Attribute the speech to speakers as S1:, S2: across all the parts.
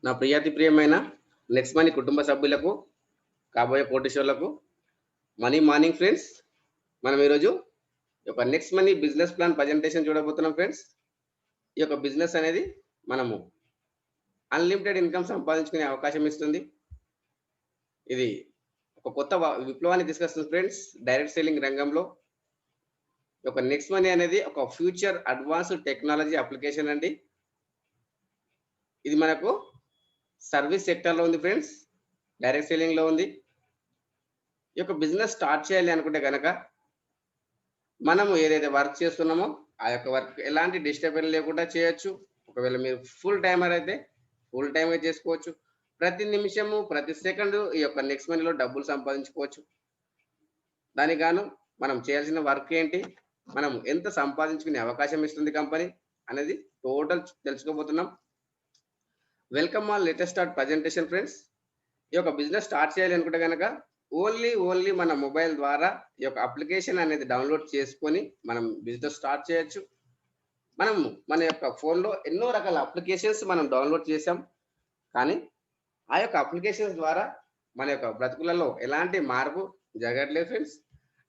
S1: నా ప్రియాతి ప్రియమైన next money కుటుంబ సభ్యులకు, కాబోయే కోటీశ్వర్లకు మనీ మార్నింగ్ ఫ్రెండ్స్. మనం ఈరోజు ఈ యొక్క next money business plan presentation చూడబోతున్నాం ఫ్రెండ్స్. ఈ యొక్క బిజినెస్ అనేది మనము అన్లిమిటెడ్ ఇన్కమ్ సంపాదించుకునే అవకాశం ఇస్తుంది. ఇది ఒక కొత్త విప్లవాన్ని తీసుకొస్తుంది ఫ్రెండ్స్ డైరెక్ట్ సెల్లింగ్ రంగంలో. ఈ యొక్క నెక్స్ట్ మనీ అనేది ఒక ఫ్యూచర్ అడ్వాన్స్డ్ టెక్నాలజీ అప్లికేషన్ అండి. ఇది మనకు సర్వీస్ సెక్టర్లో ఉంది ఫ్రెండ్స్, డైరెక్ట్ సెల్లింగ్లో ఉంది. ఈ యొక్క బిజినెస్ స్టార్ట్ చేయాలి అనుకుంటే కనుక మనము ఏదైతే వర్క్ చేస్తున్నామో ఆ యొక్క వర్క్ ఎలాంటి డిస్టర్బెన్స్ లేకుండా చేయొచ్చు. ఒకవేళ మీరు ఫుల్ టైమర్ అయితే ఫుల్ టైమ్గా చేసుకోవచ్చు. ప్రతి నిమిషము ప్రతి సెకండ్ ఈ యొక్క నెక్స్ట్ మనీలో డబ్బులు సంపాదించుకోవచ్చు. దానికి గాను మనం చేయాల్సిన వర్క్ ఏంటి, మనం ఎంత సంపాదించుకునే అవకాశం ఇస్తుంది కంపెనీ అనేది టోటల్ తెలుసుకోబోతున్నాం. Welcome all latest start presentation friends. ఈ యొక్క బిజినెస్ స్టార్ట్ చేయాలి అనుకుంటే కనుక ఓన్లీ మన మొబైల్ ద్వారా ఈ యొక్క అప్లికేషన్ అనేది డౌన్లోడ్ చేసుకొని మనం బిజినెస్ స్టార్ట్ చేయొచ్చు. మనం మన యొక్క ఫోన్లో ఎన్నో రకాల అప్లికేషన్స్ మనం డౌన్లోడ్ చేసాం, కానీ ఆ యొక్క అప్లికేషన్స్ ద్వారా మన యొక్క బ్రతుకులలో ఎలాంటి మార్పు జరగట్లేదు ఫ్రెండ్స్.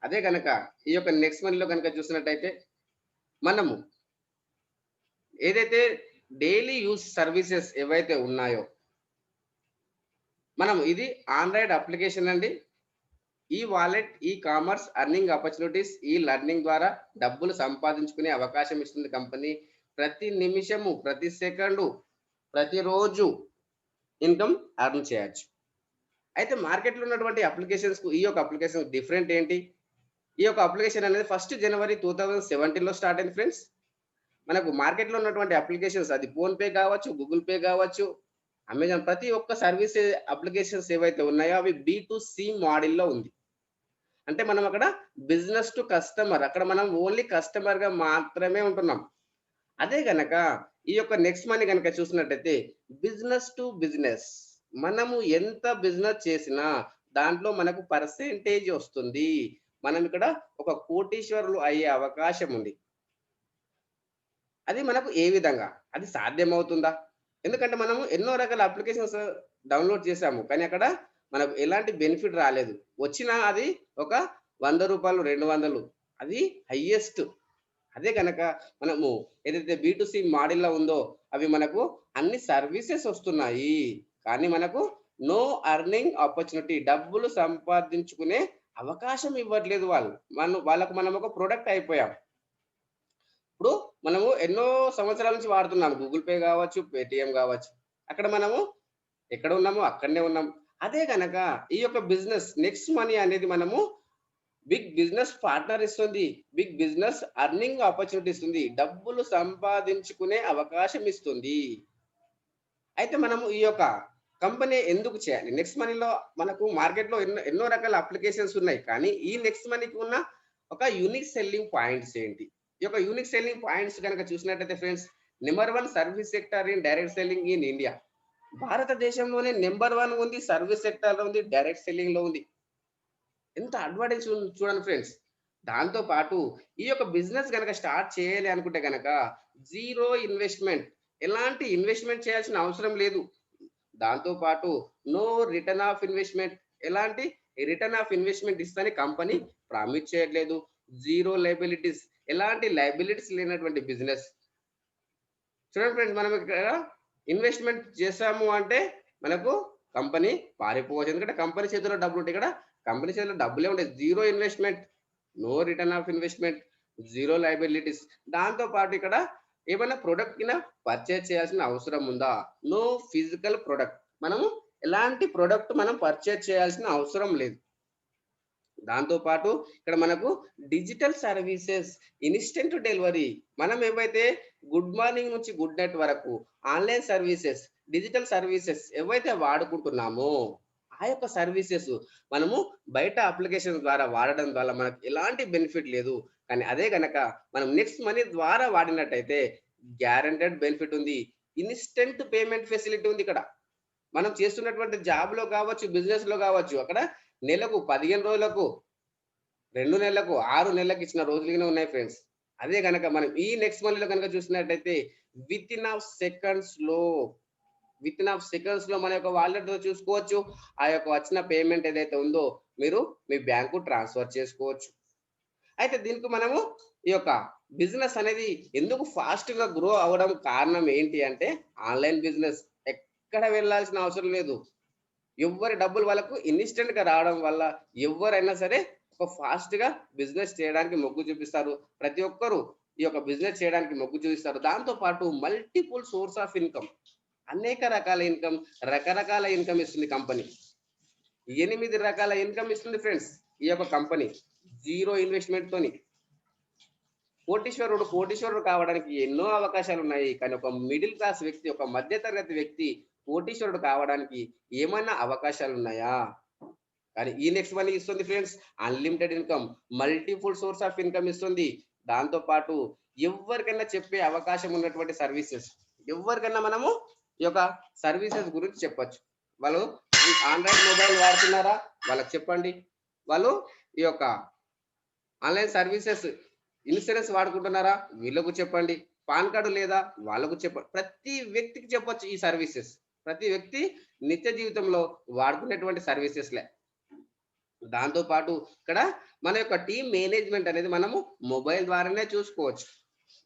S1: అదే కనుక ఈ యొక్క నెక్స్ట్ మనీలో కనుక చూసినట్టయితే మనము ఏదైతే డైలీ యూజ్ సర్వీసెస్ ఏవైతే ఉన్నాయో మనం ఇది ఆండ్రాయిడ్ అప్లికేషన్ అండి. ఈ wallet, e commerce, earning opportunities, ఈ లర్నింగ్ ద్వారా డబ్బులు సంపాదించుకునే అవకాశం ఇస్తుంది కంపెనీ. ప్రతి నిమిషము ప్రతి సెకండు ప్రతిరోజు ఇన్కమ్ అర్న్ చేయొచ్చు. అయితే మార్కెట్లో ఉన్నటువంటి అప్లికేషన్స్కు ఈ యొక్క అప్లికేషన్ డిఫరెంట్ ఏంటి? ఈ యొక్క అప్లికేషన్ అనేది 1 జనవరి 2017లో స్టార్ట్ అయింది ఫ్రెండ్స్. మనకు మార్కెట్లో ఉన్నటువంటి అప్లికేషన్స్ అది ఫోన్పే కావచ్చు, గూగుల్ పే కావచ్చు, అమెజాన్, ప్రతి ఒక్క సర్వీస్ అప్లికేషన్స్ ఏవైతే ఉన్నాయో అవి B2C మోడల్లో ఉంది. అంటే మనం అక్కడ బిజినెస్ టు కస్టమర్, అక్కడ మనం ఓన్లీ కస్టమర్గా మాత్రమే ఉంటున్నాం. అదే కనుక ఈ యొక్క నెక్స్ట్ మనీ కనుక చూసినట్టయితే బిజినెస్ టు బిజినెస్, మనము ఎంత బిజినెస్ చేసినా దాంట్లో మనకు పర్సెంటేజ్ వస్తుంది. మనం ఇక్కడ ఒక కోటీశ్వరులు అయ్యే అవకాశం ఉంది. అది మనకు ఏ విధంగా అది సాధ్యమవుతుందా? ఎందుకంటే మనము ఎన్నో రకాల అప్లికేషన్స్ డౌన్లోడ్ చేసాము, కానీ అక్కడ మనకు ఎలాంటి బెనిఫిట్ రాలేదు. వచ్చినా అది ఒక రూ. 100, 200 అది హైయెస్ట్. అదే కనుక మనము ఏదైతే B2C మోడల్లో ఉందో అవి మనకు అన్ని సర్వీసెస్ వస్తున్నాయి, కానీ మనకు నో అర్నింగ్ ఆపర్చునిటీ, డబ్బులు సంపాదించుకునే అవకాశం ఇవ్వట్లేదు. వాళ్ళకు మనం ఒక ప్రొడక్ట్ అయిపోయాం. ఇప్పుడు మనము ఎన్నో సంవత్సరాల నుంచి వాడుతున్నాం గూగుల్ పే కావచ్చు, పేటిఎం కావచ్చు. అక్కడ మనము ఎక్కడ ఉన్నామో అక్కడనే ఉన్నాం. అదే కనుక ఈ యొక్క బిజినెస్ నెక్స్ట్ మనీ అనేది మనము బిగ్ బిజినెస్ పార్ట్నర్ ఇస్తుంది, బిగ్ బిజినెస్ అర్నింగ్ ఆపర్చునిటీ ఇస్తుంది, డబ్బులు సంపాదించుకునే అవకాశం ఇస్తుంది. అయితే మనము ఈ యొక్క కంపెనీ ఎందుకు చేయాలి? నెక్స్ట్ మనీలో మనకు మార్కెట్లో ఎన్నో రకాల అప్లికేషన్స్ ఉన్నాయి, కానీ ఈ నెక్స్ట్ మనీకి ఉన్న ఒక యూనిక్ సెల్లింగ్ పాయింట్స్ ఏంటి? ఈ యొక్క యూనిక్ సెల్లింగ్ పాయింట్స్ కనుక చూసినట్టయితే friends, number 1 service sector in direct selling in India. భారతదేశంలోనే నెంబర్ 1 ఉంది, సర్వీస్ సెక్టర్లో ఉంది, డైరెక్ట్ సెల్లింగ్లో ఉంది. ఎంత అడ్వాంటేజ్ చూడండి ఫ్రెండ్స్. దాంతో పాటు ఈ యొక్క బిజినెస్ కనుక స్టార్ట్ చేయాలి అనుకుంటే కనుక జీరో ఇన్వెస్ట్మెంట్, ఎలాంటి ఇన్వెస్ట్మెంట్ చేయాల్సిన అవసరం లేదు. దాంతో పాటు నో రిటర్న్ ఆఫ్ ఇన్వెస్ట్మెంట్, ఎలాంటి రిటర్న్ ఆఫ్ ఇన్వెస్ట్మెంట్ ఇస్తని కంపెనీ ప్రామిస్ చేయట్లేదు. జీరో లయబిలిటీస్, ఎలాంటి లయబిలిటీస్ లేనటువంటి బిజినెస్. చూడండి ఫ్రెండ్స్, మనం ఇక్కడ ఇన్వెస్ట్మెంట్ చేసాము అంటే మనకు కంపెనీ పారిపోవచ్చు, ఎందుకంటే కంపెనీ చేతిలో డబ్బులు ఉంటాయి. ఇక్కడ కంపెనీ చేతిలో డబ్బులే ఉంటాయి. Zero investment, no return of investment, zero liabilities. దాంతో పాటు ఇక్కడ ఏమైనా ప్రొడక్ట్ కింద పర్చేజ్ చేయాల్సిన అవసరం ఉందా? నో ఫిజికల్ ప్రొడక్ట్, మనము ఎలాంటి ప్రొడక్ట్ మనం పర్చేజ్ చేయాల్సిన అవసరం లేదు. దాంతో పాటు ఇక్కడ మనకు డిజిటల్ సర్వీసెస్, ఇన్స్టెంట్ డెలివరీ, మనం ఏవైతే గుడ్ మార్నింగ్ నుంచి గుడ్ నైట్ వరకు ఆన్లైన్ సర్వీసెస్, డిజిటల్ సర్వీసెస్ ఏవైతే వాడుకుంటున్నామో ఆ యొక్క సర్వీసెస్ మనము బయట అప్లికేషన్ ద్వారా వాడడం ద్వారా మనకు ఎలాంటి బెనిఫిట్ లేదు. కానీ అదే కనుక మనం నెక్స్ట్ మనీ ద్వారా వాడినట్టయితే గ్యారంటెడ్ బెనిఫిట్ ఉంది, ఇన్స్టెంట్ పేమెంట్ ఫెసిలిటీ ఉంది. ఇక్కడ మనం చేస్తున్నటువంటి జాబ్లో కావచ్చు, బిజినెస్లో కావచ్చు, అక్కడ నెలకు 15 రోజులకు, 2 నెలలకు, 6 నెలలకు ఇచ్చిన రోజులుగానే ఉన్నాయి ఫ్రెండ్స్. అదే కనుక మనం ఈ నెక్స్ట్ మనీలో కనుక చూసినట్టయితే విత్ ఇన్ ఆఫ్ సెకండ్స్ లో వితిన్ ఆఫ్ సెకండ్స్ లో మన యొక్క వాలెట్ లో చూసుకోవచ్చు. ఆ యొక్క వచ్చిన పేమెంట్ ఏదైతే ఉందో మీరు మీ బ్యాంకు ట్రాన్స్ఫర్ చేసుకోవచ్చు. అయితే దీనికి మనము ఈ యొక్క బిజినెస్ అనేది ఎందుకు ఫాస్ట్ గా గ్రో అవ్వడం కారణం ఏంటి అంటే ఆన్లైన్ బిజినెస్. ఎక్కడ వెళ్ళాల్సిన అవసరం లేదు. ఎవ్వరి డబ్బులు వాళ్ళకు ఇన్స్టెంట్ గా రావడం వల్ల ఎవరైనా సరే ఒక ఫాస్ట్ గా బిజినెస్ చేయడానికి మొగ్గు చూపిస్తారు. ప్రతి ఒక్కరు ఈ యొక్క బిజినెస్ చేయడానికి మొగ్గు చూపిస్తారు. దాంతో పాటు మల్టిపుల్ సోర్స్ ఆఫ్ ఇన్కమ్, అనేక రకాల ఇన్కమ్, రకరకాల ఇన్కమ్ ఇస్తుంది కంపెనీ. 8 రకాల ఇన్కమ్ ఇస్తుంది ఫ్రెండ్స్ ఈ యొక్క కంపెనీ. జీరో ఇన్వెస్ట్మెంట్ తోని కోటీశ్వరుడు కావడానికి ఎన్నో అవకాశాలు ఉన్నాయి. కానీ ఒక మిడిల్ క్లాస్ వ్యక్తి, ఒక మధ్య తరగతి వ్యక్తి కోటీశ్వరుడు కావడానికి ఏమైనా అవకాశాలు ఉన్నాయా? కానీ ఈ నెక్స్ట్ మనీ ఇస్తుంది friends unlimited income, multiple source of income ఇస్తుంది. దాంతో పాటు ఎవరికైనా చెప్పే అవకాశం ఉన్నటువంటి సర్వీసెస్, ఎవరికైనా మనము ఈ యొక్క సర్వీసెస్ గురించి చెప్పొచ్చు. వాళ్ళు ఆండ్రాయిడ్ మొబైల్ వాడుతున్నారా వాళ్ళకి చెప్పండి. వాళ్ళు ఈ యొక్క ఆన్లైన్ సర్వీసెస్ ఇన్సూరెన్స్ వాడుకుంటున్నారా వీళ్ళకు చెప్పండి. పాన్ కార్డు లేదా వాళ్ళకు చెప్పండి. ప్రతి వ్యక్తికి చెప్పొచ్చు ఈ సర్వీసెస్. ప్రతి వ్యక్తి నిత్య జీవితంలో వాడుకునేటువంటి సర్వీసెస్లే. దాంతో పాటు ఇక్కడ మన యొక్క టీమ్ మేనేజ్మెంట్ అనేది మనము మొబైల్ ద్వారానే చూసుకోవచ్చు.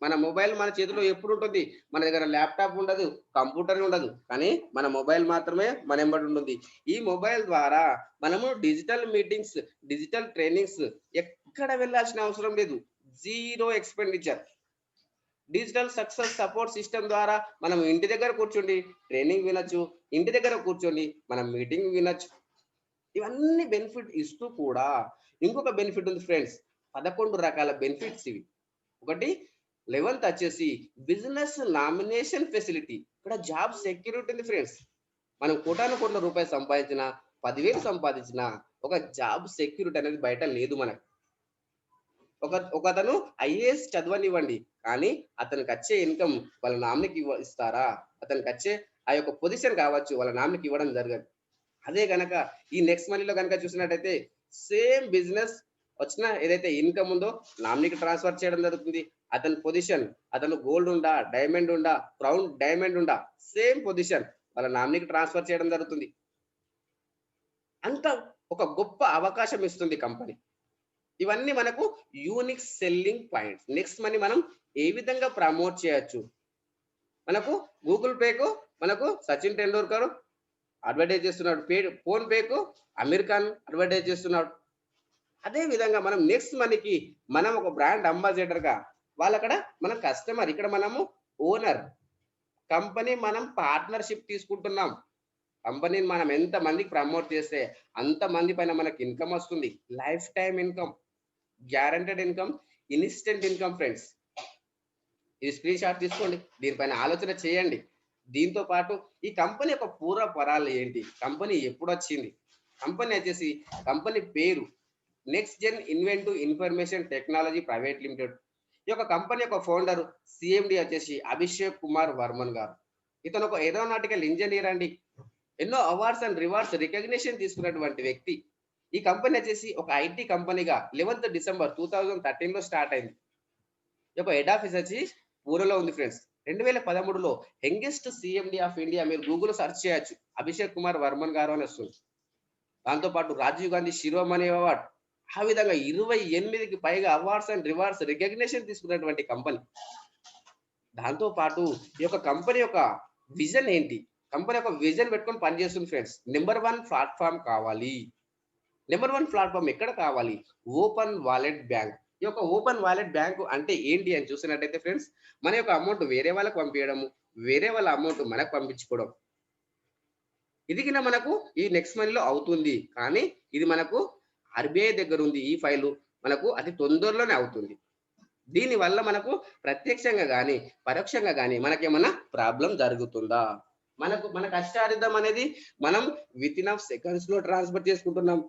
S1: మన మొబైల్ మన చేతిలో ఎప్పుడు ఉంటుంది? మన దగ్గర ల్యాప్టాప్ ఉండదు, కంప్యూటర్ ఉండదు, కానీ మన మొబైల్ మాత్రమే మన వెంబడి ఉంటుంది. ఈ మొబైల్ ద్వారా మనము డిజిటల్ మీటింగ్స్, డిజిటల్ ట్రైనింగ్స్ ఎక్కడ వెళ్ళాల్సిన అవసరం లేదు. Zero expenditure. Digital success support system ద్వారా మనం ఇంటి దగ్గర కూర్చోండి ట్రైనింగ్ వినొచ్చు, ఇంటి దగ్గర కూర్చోండి మనం మీటింగ్ వినొచ్చు. ఇవన్నీ బెనిఫిట్ ఇస్తూ కూడా ఇంకొక బెనిఫిట్ ఉంది ఫ్రెండ్స్. 11 రకాల బెనిఫిట్స్ ఇవి. ఒకటి 11th వచ్చేసి బిజినెస్ నామినేషన్ ఫెసిలిటీ. ఇక్కడ జాబ్ సెక్యూరిటీ ఉంది ఫ్రెండ్స్. మనం కోట్ల రూపాయలు సంపాదించిన, 10,000 సంపాదించిన ఒక జాబ్ సెక్యూరిటీ అనేది బయట లేదు మనకు. ఒకతను ఐఏఎస్ చదవనివ్వండి, కానీ అతనికి వచ్చే ఇన్కమ్ వాళ్ళ నామినీకి ఇస్తారా? అతనికి వచ్చే ఆ యొక్క పొజిషన్ కావచ్చు వాళ్ళ నామినీకి ఇవ్వడం జరగదు. అదే గనక ఈ నెక్స్ట్ మనీలో కనుక చూసినట్టయితే సేమ్ బిజినెస్ వచ్చిన ఏదైతే ఇన్కమ్ ఉందో నామినీకి ట్రాన్స్ఫర్ చేయడం జరుగుతుంది. అతని పొజిషన్, అతను గోల్డ్ ఉండా, డైమండ్ ఉండా, క్రౌన్ డైమండ్ ఉండా, సేమ్ పొజిషన్ వాళ్ళ నామినీకి ట్రాన్స్ఫర్ చేయడం జరుగుతుంది. అంత ఒక గొప్ప అవకాశం ఇస్తుంది కంపెనీ. ఇవన్నీ మనకు unique selling points. Next money మనం ఏ విధంగా ప్రమోట్ చేయొచ్చు? మనకు గూగుల్ పేకు మనకు సచిన్ టెండూల్కర్ అడ్వర్టైజ్ చేస్తున్నాడు, ఫోన్ పేకు అమీర్ ఖాన్ అడ్వర్టైజ్ చేస్తున్నాడు. అదే విధంగా మనం నెక్స్ట్ మనీకి మనం ఒక బ్రాండ్ అంబాసిడర్ గా వాళ్ళక్కడ మన కస్టమర్, ఇక్కడ మనము ఓనర్. కంపెనీ మనం పార్ట్నర్షిప్ తీసుకుంటున్నాం. కంపెనీని మనం ఎంత మందికి ప్రమోట్ చేస్తే అంత మంది పైన మనకి ఇన్కమ్ వస్తుంది. Life time income, guaranteed income, instant income friends. ఇది స్క్రీన్ షాట్ తీసుకోండి, దీనిపైన ఆలోచన చేయండి. దీంతో పాటు ఈ కంపెనీ యొక్క పూర్వపరాలు ఏంటి, కంపెనీ ఎప్పుడు వచ్చింది? కంపెనీ వచ్చేసి కంపెనీ పేరు next gen inventive information technology private limited. ఈ యొక్క కంపెనీ యొక్క ఫౌండర్ సిఎండి వచ్చేసి అభిషేక్ కుమార్ వర్మన్ గారు. ఇతను ఒక ఏరోనాటికల్ ఇంజనీర్ అండి. ఎన్నో అవార్డ్స్ అండ్ రివార్డ్స్ రికగ్నిషన్ తీసుకున్నటువంటి వ్యక్తి. ఈ కంపెనీ వచ్చేసి ఒక ఐటీ కంపెనీగా 11th December 2013లో స్టార్ట్ అయింది. ఈ యొక్క హెడ్ ఆఫీస్ వచ్చి పూణేలో ఉంది ఫ్రెండ్స్. 2013లో యంగెస్ట్ సిఎండి ఆఫ్ ఇండియా మీరు గూగుల్ సెర్చ్ చేయొచ్చు, అభిషేక్ కుమార్ వర్మన్ గారు అని వస్తుంది. దాంతో పాటు రాజీవ్ గాంధీ శిరోమణి అవార్డ్, ఆ విధంగా 28కి పైగా అవార్డ్స్ అండ్ రివార్డ్స్ రికగ్నిషన్ తీసుకున్నటువంటి కంపెనీ. దాంతో పాటు ఈ యొక్క కంపెనీ యొక్క విజన్ ఏంటి? కంపెనీ యొక్క విజన్ పెట్టుకొని పనిచేస్తుంది ఫ్రెండ్స్. నెంబర్ 1 ప్లాట్ఫామ్ కావాలి. నెంబర్ 1 ప్లాట్ఫామ్ ఎక్కడ కావాలి? Open wallet bank. ఈ యొక్క ఓపెన్ వాలెట్ బ్యాంక్ అంటే ఏంటి అని చూసినట్టయితే ఫ్రెండ్స్, మన యొక్క అమౌంట్ వేరే వాళ్ళకి పంపించడము, వేరే వాళ్ళ అమౌంట్ మనకు పంపించుకోవడం. ఇది కింద మనకు ఈ నెక్స్ట్ మనీలో అవుతుంది. కానీ ఇది మనకు ఆర్బీఐ దగ్గర ఉంది. ఈ ఫైలు మనకు అతి తొందరలోనే అవుతుంది. దీని వల్ల మనకు ప్రత్యక్షంగా కానీ పరోక్షంగా కానీ మనకేమన్నా ప్రాబ్లం జరుగుతుందా? మన కష్టార్జితం అనేది మనం వితిన్ ఆఫ్ సెకండ్స్ లో ట్రాన్స్ఫర్ చేసుకుంటున్నాం.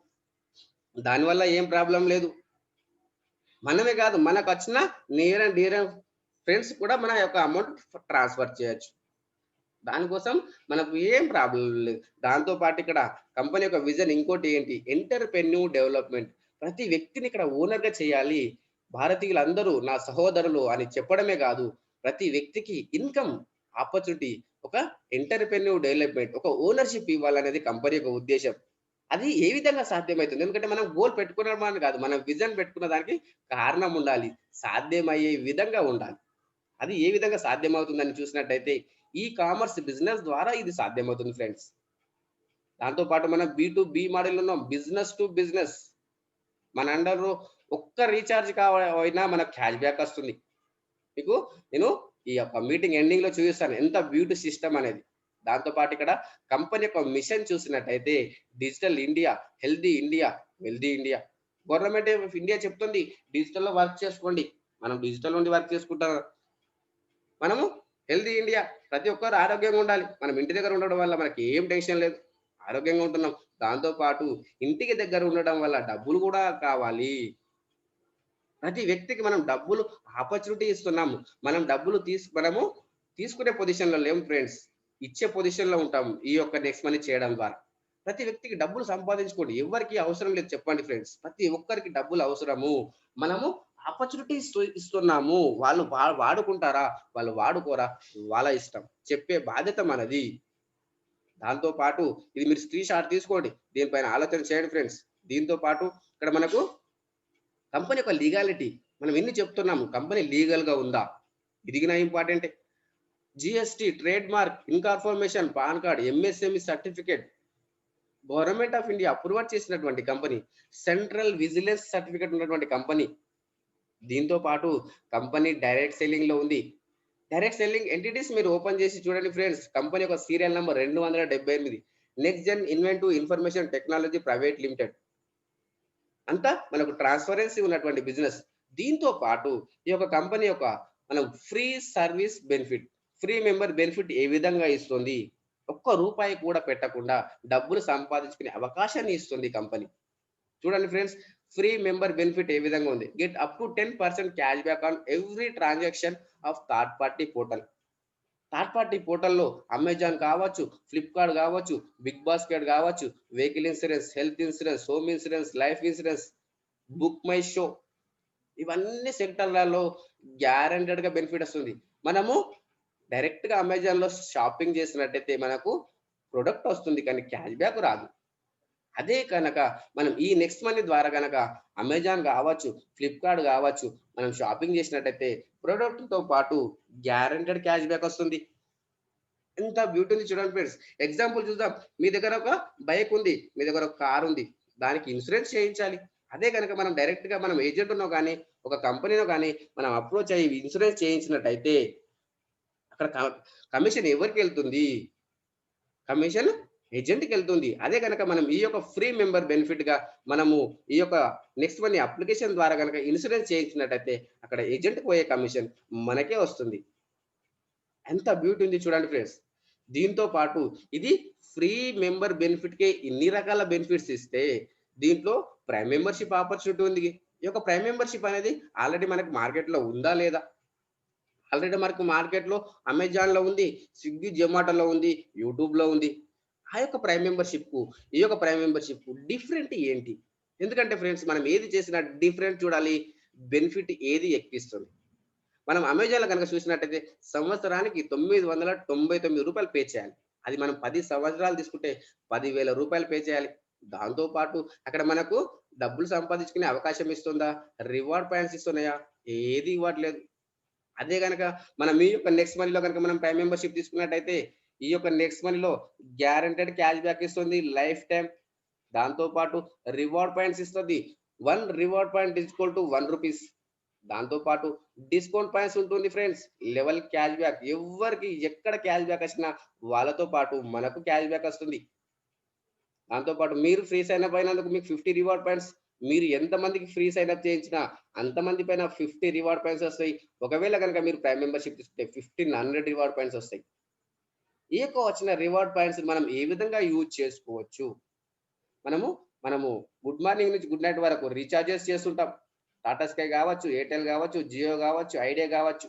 S1: దానివల్ల ఏం ప్రాబ్లం లేదు. మనమే కాదు, మనకు వచ్చిన నియర్ అండ్ డియర్ ఫ్రెండ్స్ కూడా మన యొక్క అమౌంట్ ట్రాన్స్ఫర్ చేయొచ్చు. దానికోసం మనకు ఏం ప్రాబ్లం లేదు. దాంతో పాటు ఇక్కడ కంపెనీ యొక్క విజన్ ఇంకోటి ఏంటి? Entrepreneur development. ప్రతి వ్యక్తిని ఇక్కడ ఓనర్ గా చేయాలి. భారతీయులందరూ నా సహోదరులు అని చెప్పడమే కాదు, ప్రతి వ్యక్తికి ఇన్కమ్ ఆపర్చునిటీ, ఒక ఒక ఎంటర్‌ప్రెన్యూర్ డెవలప్‌మెంట్, ఒక ఓనర్‌షిప్ ఇవ్వాలనేది కంపెనీ యొక్క ఉద్దేశ్యం. అది ఏ విధంగా సాధ్యమైతుంది? ఎందుకంటే మనం గోల్ పెట్టుకున్నామని కాదు. మనం విజన్ పెట్టుకున్న దానికి కారణం ఉండాలి. సాధ్యమయ్యే విధంగా ఉండాలి. అది ఏ విధంగా సాధ్యమవుతుందని చూసినట్టయితే ఈ కామర్స్ బిజినెస్ ద్వారా ఇది సాధ్యమవుతుంది ఫ్రెండ్స్. దాంతో పాటు మనం బి మోడల్ ఉన్నాం. Business to business. మన అండర్‌లో ఒక్క రీచార్జ్ అయినా మనకు క్యాష్ బ్యాక్ వస్తుంది. మీకు నేను ఈ యొక్క మీటింగ్ ఎండింగ్‌లో చూపిస్తాను ఎంత బ్యూటీ సిస్టమ్ అనేది. దాంతో పాటు ఇక్కడ కంపెనీ యొక్క మిషన్ చూసినట్టయితే digital India, healthy India, wealthy India. Government of India చెప్తుంది డిజిటల్‌లో వర్క్ చేసుకోండి. మనం డిజిటల్ నుండి వర్క్ చేసుకుంటాం. మనము హెల్తీ ఇండియా, ప్రతి ఒక్కరు ఆరోగ్యంగా ఉండాలి. మనం ఇంటి దగ్గర ఉండడం వల్ల మనకి ఏం టెన్షన్ లేదు. ఆరోగ్యంగా ఉంటున్నాం. దాంతో పాటు ఇంటికి దగ్గర ఉండడం వల్ల డబ్బులు కూడా కావాలి. ప్రతి వ్యక్తికి మనం డబ్బులు ఆపర్చునిటీ ఇస్తున్నాము. మనం డబ్బులు మనము తీసుకునే పొజిషన్‌లో లేము ఫ్రెండ్స్. ఇచ్చే పొజిషన్‌లో ఉంటాము. ఈ యొక్క నెక్స్ట్ మనీ చేయడం ద్వారా. ప్రతి వ్యక్తికి డబ్బులు సంపాదించుకోండి. ఎవ్వరికీ అవసరం లేదు చెప్పండి ఫ్రెండ్స్. ప్రతి ఒక్కరికి డబ్బులు అవసరము. మనము ఆపర్చునిటీ ఇస్తున్నాము. వాళ్ళు వాడుకుంటారా? వాళ్ళు వాడుకోరా? వాళ్ళ ఇష్టం. చెప్పే బాధ్యత మనది. దాంతో పాటు ఇది మీరు స్క్రీన్ షాట్ తీసుకోండి. దీనిపైన ఆలోచన చేయండి ఫ్రెండ్స్. దీంతో పాటు ఇక్కడ మనకు కంపెనీ యొక్క లీగాలిటీ మనం ఎన్ని చెప్తున్నాము. కంపెనీ లీగల్‌గా ఉందా? ఇది గిన ఇంపార్టెంటే. GST, trade mark, incorporation, PAN card, MSME certificate, government of India approve చేసినటువంటి కంపెనీ, సెంట్రల్ విజిలెన్స్ సర్టిఫికేట్ ఉన్నటువంటి కంపెనీ. దీంతో పాటు కంపెనీ డైరెక్ట్ సెల్లింగ్‌లో ఉంది. డైరెక్ట్ సెల్లింగ్ ఎంటిటీస్ మీరు ఓపెన్ చేసి చూడండి ఫ్రెండ్స్. కంపెనీ యొక్క serial number 278. Next gen inventive information technology private limited. అంతా మనకు ట్రాన్స్‌పరెన్సీ ఉన్నటువంటి బిజినెస్. దీంతో పాటు ఈ యొక్క కంపెనీ యొక్క మనం free service benefit, free member benefit ఏ విధంగా ఇస్తుంది? ఒక్క రూపాయి కూడా పెట్టకుండా డబ్బులు సంపాదించుకునే అవకాశాన్ని ఇస్తుంది కంపెనీ. చూడండి ఫ్రెండ్స్, ఫ్రీ మెంబర్ బెనిఫిట్ ఏ విధంగా ఉంది? Get up to 10% cash back on every transaction of third party portal. Third party పోర్టల్‌లో అమెజాన్ కావచ్చు, ఫ్లిప్‌కార్ట్ కావచ్చు, బిగ్ బాస్కెట్ కావచ్చు, vehicle insurance, health insurance, home insurance, life insurance, book my show, ఇవన్నీ సెక్టార్‌లలో గ్యారంటెడ్‌గా benefit వస్తుంది. మనము డైరెక్ట్‌గా అమెజాన్‌లో షాపింగ్ చేసినట్టయితే మనకు ప్రొడక్ట్ వస్తుంది. కానీ క్యాష్ బ్యాక్ రాదు. అదే కనుక మనం ఈ నెక్స్ట్ మనీ ద్వారా గనక అమెజాన్ కావచ్చు, ఫ్లిప్‌కార్ట్ కావచ్చు, మనం షాపింగ్ చేసినట్టయితే ప్రొడక్ట్‌తో పాటు గ్యారంటెడ్ క్యాష్ బ్యాక్ వస్తుంది. ఎంత బ్యూటీ ఉంది చూడండి ఫ్రెండ్స్. ఎగ్జాంపుల్ చూద్దాం. మీ దగ్గర ఒక బైక్ ఉంది. మీ దగ్గర ఒక కార్ ఉంది. దానికి ఇన్సూరెన్స్ చేయించాలి. అదే గనక మనం డైరెక్ట్‌గా మనం ఏజెంట్‌నో గాని, ఒక కంపెనీనో గాని మనం అప్రోచ్ అయ్యి ఇన్సూరెన్స్ చేయించినట్టయితే అక్కడ కమిషన్ ఎవరికెళ్తుంది? కమిషన్ ఏజెంట్‌కెళ్తుంది. అదే గనక మనం ఈ యొక్క ఫ్రీ మెంబర్ బెనిఫిట్‌గా మనము ఈ యొక్క నెక్స్ట్ మనీ అప్లికేషన్ ద్వారా గనక ఇన్సూరెన్స్ చేయించినట్టయితే అక్కడ ఏజెంట్‌కి పోయే కమిషన్ మనకే వస్తుంది. ఎంత బ్యూటీ ఉంది చూడండి ఫ్రెండ్స్. దీంతో పాటు ఇది ఫ్రీ మెంబర్ బెనిఫిట్‌కే ఇన్ని రకాల బెనిఫిట్స్ ఇస్తే, దీంట్లో ప్రైమ్ మెంబర్‌షిప్ ఆపర్చునిటీ ఉంది. ఈ యొక్క ప్రైమ్ మెంబర్‌షిప్ అనేది ఆల్రెడీ మనకు మార్కెట్‌లో ఉందా లేదా? ఆల్రెడీ మనకు మార్కెట్‌లో అమెజాన్‌లో ఉంది, స్విగ్గీ, జొమాటోలో ఉంది, యూట్యూబ్‌లో ఉంది. ఆ యొక్క ప్రైమ్ మెంబర్‌షిప్‌కు, ఈ యొక్క ప్రైమ్ మెంబర్‌షిప్‌కు డిఫరెంట్ ఏంటి? ఎందుకంటే ఫ్రెండ్స్ మనం ఏది చేసినా డిఫరెంట్ చూడాలి. బెనిఫిట్ ఏది ఎక్కిస్తుంది. మనం అమెజాన్‌లో గనుక చూసినట్టయితే సంవత్సరానికి రూ. 999 పే చేయాలి. అది మనం 10 సంవత్సరాలు తీసుకుంటే రూ. 10,000 పే చేయాలి. దాంతో పాటు అక్కడ మనకు డబ్బులు సంపాదించుకునే అవకాశం ఇస్తుందా? రివార్డ్ పాయింట్స్ ఇస్తున్నాయా? ఏది ఇవ్వట్లేదు. అదే గనక మనం ఈ యొక్క నెక్స్ట్ మనీలో గనక మనం ప్రైమ్ మెంబర్‌షిప్ తీసుకున్నట్టయితే, ఈ యొక్క నెక్స్ట్ మనీలో గ్యారంటెడ్ క్యాష్ బ్యాక్ ఇస్తుంది లైఫ్ టైమ్. దాంతో పాటు రివార్డ్ పాయింట్స్ ఇస్తది. 1 reward point is equal to రూ. 1. దాంతో పాటు డిస్కౌంట్ పాయింట్స్ ఉంటుంది ఫ్రెండ్స్. Level cash back. ఎవ్వరికి ఎక్కడ క్యాష్ బ్యాక్ వచ్చినా వాళ్ళతో పాటు మనకు క్యాష్ బ్యాక్ వస్తుంది. దాంతో పాటు మీరు ఫ్రీ సైన్ అప్ అయినందుకు మీకు 50 రివార్డ్ పాయింట్స్. మీరు ఎంతమందికి ఫ్రీ సైన్ అప్ చేయించినా అంతమంది పైన 50 రివార్డ్ పాయింట్స్ వస్తాయి. ఒకవేళ గనుక మీరు ప్రైమ్ మెంబర్‌షిప్ తీసుకుంటే 1500 రివార్డ్ పాయింట్స్ వస్తాయి. ఈ యొక్క వచ్చిన రివార్డ్ పాయింట్స్ మనం ఏ విధంగా యూజ్ చేసుకోవచ్చు? మనము మనము గుడ్ మార్నింగ్ నుంచి గుడ్ నైట్ వరకు రీచార్జెస్ చేస్తుంటాం. టాటా స్కై కావచ్చు, ఎయిర్టెల్ కావచ్చు, జియో కావచ్చు, ఐడియా కావచ్చు.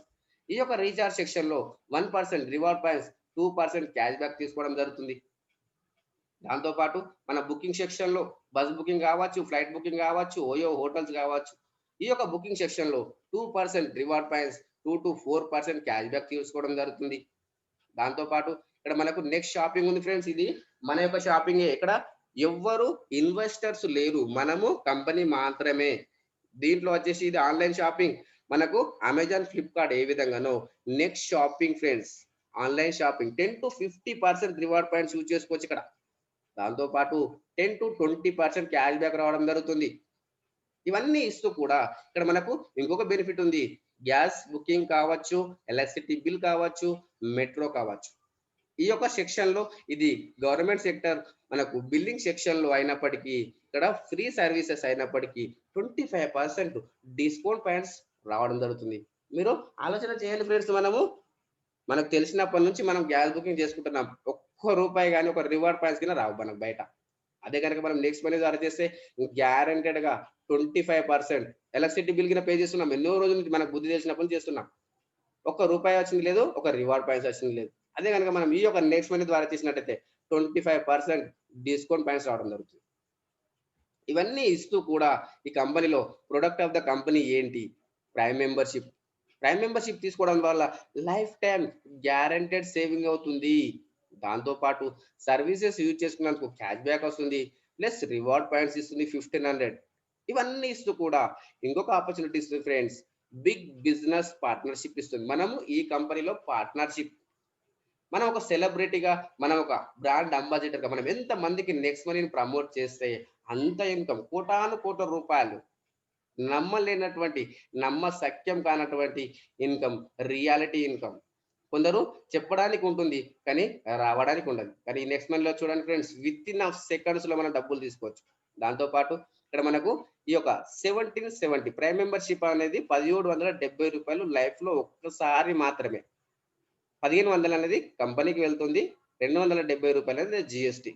S1: ఈ యొక్క రీచార్జ్ సెక్షన్‌లో 1% రివార్డ్ పాయింట్స్, 2% క్యాష్ బ్యాక్ తీసుకోవడం జరుగుతుంది. దాంతో పాటు మన బుకింగ్ సెక్షన్‌లో బస్ బుకింగ్ కావచ్చు, ఫ్లైట్ బుకింగ్ కావచ్చు, ఓయో హోటల్స్ కావచ్చు. ఈ యొక్క బుకింగ్ సెక్షన్‌లో 2% రివార్డ్ పాయింట్స్, 2-4% క్యాష్ బ్యాక్ తీసుకోవడం జరుగుతుంది. దాంతో పాటు ఇక్కడ మనకు నెక్స్ట్ షాపింగ్ ఉంది ఫ్రెండ్స్. ఇది మన యొక్క షాపింగే. ఇక్కడ ఎవ్వరు ఇన్వెస్టర్స్ లేరు. మనము కంపెనీ మాత్రమే. దీంట్లో వచ్చేసి ఇది ఆన్‌లైన్ షాపింగ్. మనకు అమెజాన్, ఫ్లిప్‌కార్ట్ ఏ విధంగానో next shopping friends. Online shopping 10-50% reward points use చేసుకోవచ్చు ఇక్కడ. దాంతో పాటు 10-20% క్యాష్ బ్యాక్ రావడం జరుగుతుంది. ఇవన్నీ ఇస్తూ కూడా ఇక్కడ మనకు ఇంకొక బెనిఫిట్ ఉంది. గ్యాస్ బుకింగ్ కావచ్చు, ఎలక్ట్రిసిటీ బిల్ కావచ్చు, మెట్రో కావచ్చు. ఈ యొక్క సెక్షన్‌లో ఇది గవర్నమెంట్ సెక్టర్ మనకు బిల్లింగ్ సెక్షన్‌లో అయినప్పటికీ, ఇక్కడ ఫ్రీ సర్వీసెస్ అయినప్పటికీ 25% డిస్కౌంట్ పాయింట్స్ రావడం జరుగుతుంది. మీరు ఆలోచన చేయండి ఫ్రెండ్స్. మనకు తెలిసినప్పటి నుంచి మనం గ్యాస్ బుకింగ్ చేసుకుంటున్నాం. ఒక్క రూపాయి గాని ఒక రివార్డ్ పాయింట్స్ కింద రావు మనకు బయట. అదే కనుక మనం నెక్స్ట్ మనీ ద్వారా చేస్తే గ్యారంటెడ్‌గా 25% ఎలక్ట్రిసిటీ బిల్ కింద పే చేస్తున్నాం. ఎన్నో రోజుల నుంచి మనకు బుద్ధి తెలిసినప్పటి నుంచి చేస్తున్నాం. ఒక్క రూపాయి వచ్చింది లేదు, ఒక రివార్డ్ పాయింట్స్ వచ్చింది లేదు. అదే కనుక మనం ఈ యొక్క నెక్స్ట్ మనీ ద్వారా చేసినట్టయితే 25% డిస్కౌంట్ పాయింట్స్ రావడం జరుగుతుంది. ఇవన్నీ ఇస్తూ కూడా ఈ కంపెనీలో ప్రొడక్ట్ ఆఫ్ ద కంపెనీ ఏంటి? Prime membership. ప్రైమ్ మెంబర్‌షిప్ తీసుకోవడం వల్ల లైఫ్ టైమ్ గ్యారంటెడ్ సేవింగ్ అవుతుంది. దాంతో పాటు సర్వీసెస్ యూజ్ చేసుకున్నందుకు క్యాష్ బ్యాక్ వస్తుంది. ప్లస్ రివార్డ్ పాయింట్స్ ఇస్తుంది 1500. ఇవన్నీ ఇస్తూ కూడా ఇంకొక ఆపర్చునిటీ ఇస్తుంది ఫ్రెండ్స్. బిగ్ బిజినెస్ పార్ట్నర్‌షిప్ ఇస్తుంది. మనము ఈ కంపెనీలో పార్ట్నర్‌షిప్. మనం ఒక సెలబ్రిటీగా, మనం ఒక బ్రాండ్ అంబాసిడర్‌గా మనం ఎంత మందికి నెక్స్ట్ మనీని ప్రమోట్ చేస్తే అంత ఇన్‌కమ్ కోటాను కోట్ల రూపాయలు. నమ్మలేనటువంటి, నమ్మశక్యం కానటువంటి ఇన్‌కమ్, రియాలిటీ ఇన్‌కమ్. కొందరు చెప్పడానికి ఉంటుంది. కానీ రావడానికి ఉండదు. కానీ నెక్స్ట్ మనీలో చూడండి ఫ్రెండ్స్, వితిన్ ఆఫ్ సెకండ్స్‌లో మనం డబ్బులు తీసుకోవచ్చు. దాంతో పాటు ఇక్కడ మనకు ఈ యొక్క 1770 ప్రైమ్ మెంబర్‌షిప్ అనేది రూ. 1770 లైఫ్‌లో ఒక్కసారి మాత్రమే. 1500 అనేది కంపెనీకి వెళ్తుంది. రూ. 270 అనేది జీఎస్టీ.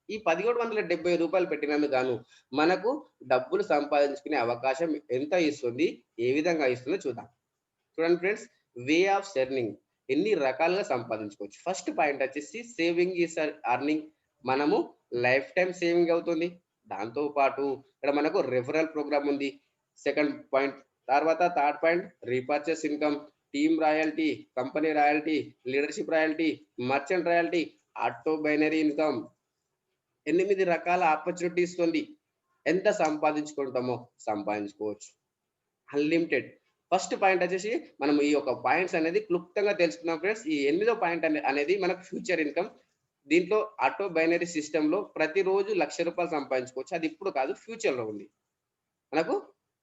S1: ఈ రూ. 1770 పెట్టినందుకు గాను మనకు డబ్బులు సంపాదించుకునే అవకాశం ఎంత ఇస్తుంది? ఏ విధంగా ఇస్తుందో చూద్దాం. చూడండి ఫ్రెండ్స్, వే ఆఫ్ ఎర్నింగ్ ఎన్ని రకాలుగా సంపాదించుకోవచ్చు. ఫస్ట్ పాయింట్ వచ్చేసి సేవింగ్ ఈస్ ఎర్నింగ్. మనము లైఫ్ టైమ్ సేవింగ్ అవుతుంది. దాంతో పాటు ఇక్కడ మనకు రెఫరల్ ప్రోగ్రామ్ ఉంది. Second point. తర్వాత third point repurchase income, team royalty, company royalty, leadership royalty, merchant royalty, auto binary income. 8 రకాల ఆపర్చునిటీస్ ఉంది. ఎంత సంపాదించుకుంటామో సంపాదించుకోవచ్చు. అన్లిమిటెడ్. ఫస్ట్ పాయింట్ వచ్చేసి మనం ఈ యొక్క పాయింట్స్ అనేది క్లుప్తంగా తెలుసుకున్నాం ఫ్రెండ్స్. ఈ 8వ పాయింట్ అనేది మనకు ఫ్యూచర్ ఇన్కమ్. దీంట్లో ఆటో బైనరీ సిస్టమ్‌లో ప్రతిరోజు రూ. 1,00,000 సంపాదించుకోవచ్చు. అది ఇప్పుడు కాదు, ఫ్యూచర్‌లో ఉంది. మనకు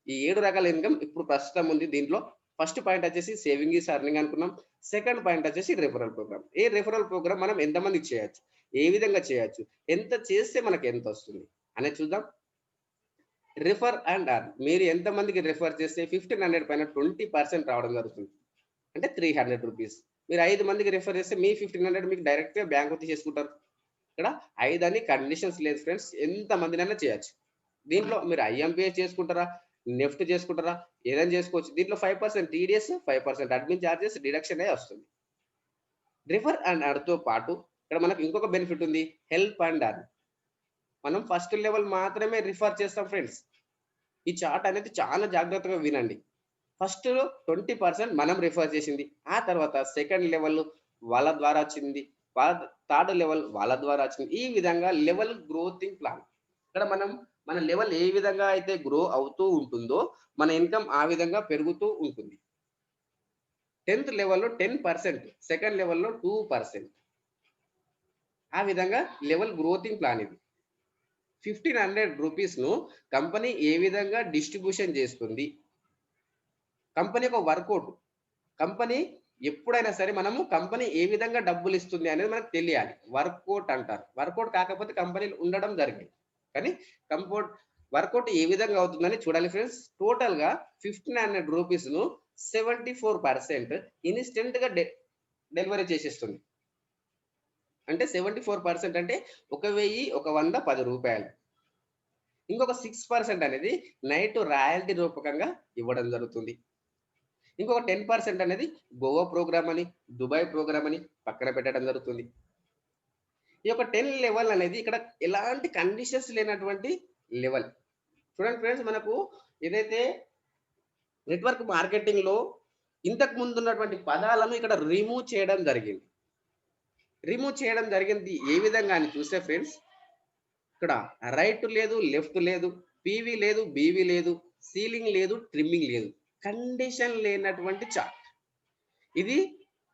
S1: ఈ 7 రకాల ఇన్కమ్ ఇప్పుడు ప్రస్తుతం ఉంది దీంట్లో. ఫస్ట్ పాయింట్ వచ్చేసి సేవింగ్ ఈస్ ఎర్నింగ్ అనుకున్నాం. సెకండ్ పాయింట్ వచ్చేసి రెఫరల్ ప్రోగ్రామ్. ఏ రెఫరల్ ప్రోగ్రామ్ మనం ఎంతమందికి చేయొచ్చు? ఏ విధంగా చేయొచ్చు? ఎంత చేస్తే మనకు ఎంత వస్తుంది అనేది చూద్దాం. Refer and earn. మీరు ఎంతమందికి రిఫర్ చేస్తే 1500 పైన 20% రావడం జరుగుతుంది. అంటే రూ. 300. మీరు 5 మందికి రిఫర్ చేస్తే మీ 1500 మీకు డైరెక్ట్‌గా బ్యాంక్‌లో తీసేసుకుంటారు. ఇక్కడ 5 అని కండిషన్స్ లేదు ఫ్రెండ్స్. ఎంత మందినైనా చేయొచ్చు. దీంట్లో మీరు ఐఎంపీఎస్ చేసుకుంటారా? నెఫ్ట్ చేసుకుంటారా? ఏదైనా చేసుకోవచ్చు. దీంట్లో 5% టీడీఎస్, 5% అడ్మిన్ చార్జెస్ డిడక్షన్ అయ్యి వస్తుంది. రిఫర్ అండ్ ఎర్న్‌తో పాటు ఇక్కడ మనకు ఇంకొక బెనిఫిట్ ఉంది. Help and earn. మనం ఫస్ట్ లెవెల్ మాత్రమే రిఫర్ చేస్తాం ఫ్రెండ్స్. ఈ చార్ట్ అనేది చాలా జాగ్రత్తగా వినండి. ఫస్ట్ 20% మనం రిఫర్ చేసింది. ఆ తర్వాత సెకండ్ లెవెల్ వాళ్ళ ద్వారా వచ్చింది. థర్డ్ లెవెల్ వాళ్ళ ద్వారా వచ్చింది. ఈ విధంగా లెవెల్ గ్రోతింగ్ ప్లాన్. ఇక్కడ మన లెవెల్ ఏ విధంగా అయితే గ్రో అవుతూ ఉంటుందో మన ఇన్కమ్ ఆ విధంగా పెరుగుతూ ఉంటుంది. 10th లెవెల్‌లో 10%, సెకండ్ లెవెల్‌లో 2%. ఆ విధంగా లెవెల్ గ్రోతింగ్ ప్లాన్ ఇది. రూ. 1,500ను కంపెనీ ఏ విధంగా డిస్ట్రిబ్యూషన్ చేస్తుంది? కంపెనీ యొక్క వర్కౌట్. కంపెనీ ఎప్పుడైనా సరే మనము కంపెనీ ఏ విధంగా డబ్బులు ఇస్తుంది అనేది మనకు తెలియాలి. వర్కౌట్ అంటారు. వర్కౌట్ కాకపోతే కంపెనీలు ఉండడం జరిగింది. కానీ కంపోర్ట్ వర్కౌట్ ఏ విధంగా అవుతుందని చూడాలి ఫ్రెండ్స్. టోటల్‌గా రూ. 1,500ను 74% ఇన్‌స్టంట్‌గా డెలివరీ చేసేస్తుంది. అంటే 74% అంటే 1,000, 100, రూ. 10. ఇంకొక 6% అనేది నైట్ రాయల్టీ రూపకంగా ఇవ్వడం జరుగుతుంది. ఇంకొక 10% అనేది గోవా ప్రోగ్రామ్ అని, దుబాయ్ ప్రోగ్రామ్ అని పక్కన పెట్టడం జరుగుతుంది. ఈ యొక్క 10 లెవెల్ అనేది ఇక్కడ ఎలాంటి కండిషన్స్ లేనటువంటి లెవెల్. చూడండి ఫ్రెండ్స్, మనకు ఏదైతే నెట్వర్క్ మార్కెటింగ్‌లో ఇంతకు ముందు ఉన్నటువంటి పదాలను ఇక్కడ రిమూవ్ చేయడం జరిగింది. రిమూవ్ చేయడం జరిగింది ఏ విధంగా అని చూస్తే ఫ్రెండ్స్, ఇక్కడ రైట్ లేదు, లెఫ్ట్ లేదు, పీవీ లేదు, బీవీ లేదు, సీలింగ్ లేదు, ట్రిమ్మింగ్ లేదు, కండిషన్ లేనటువంటి చార్ట్. ఇది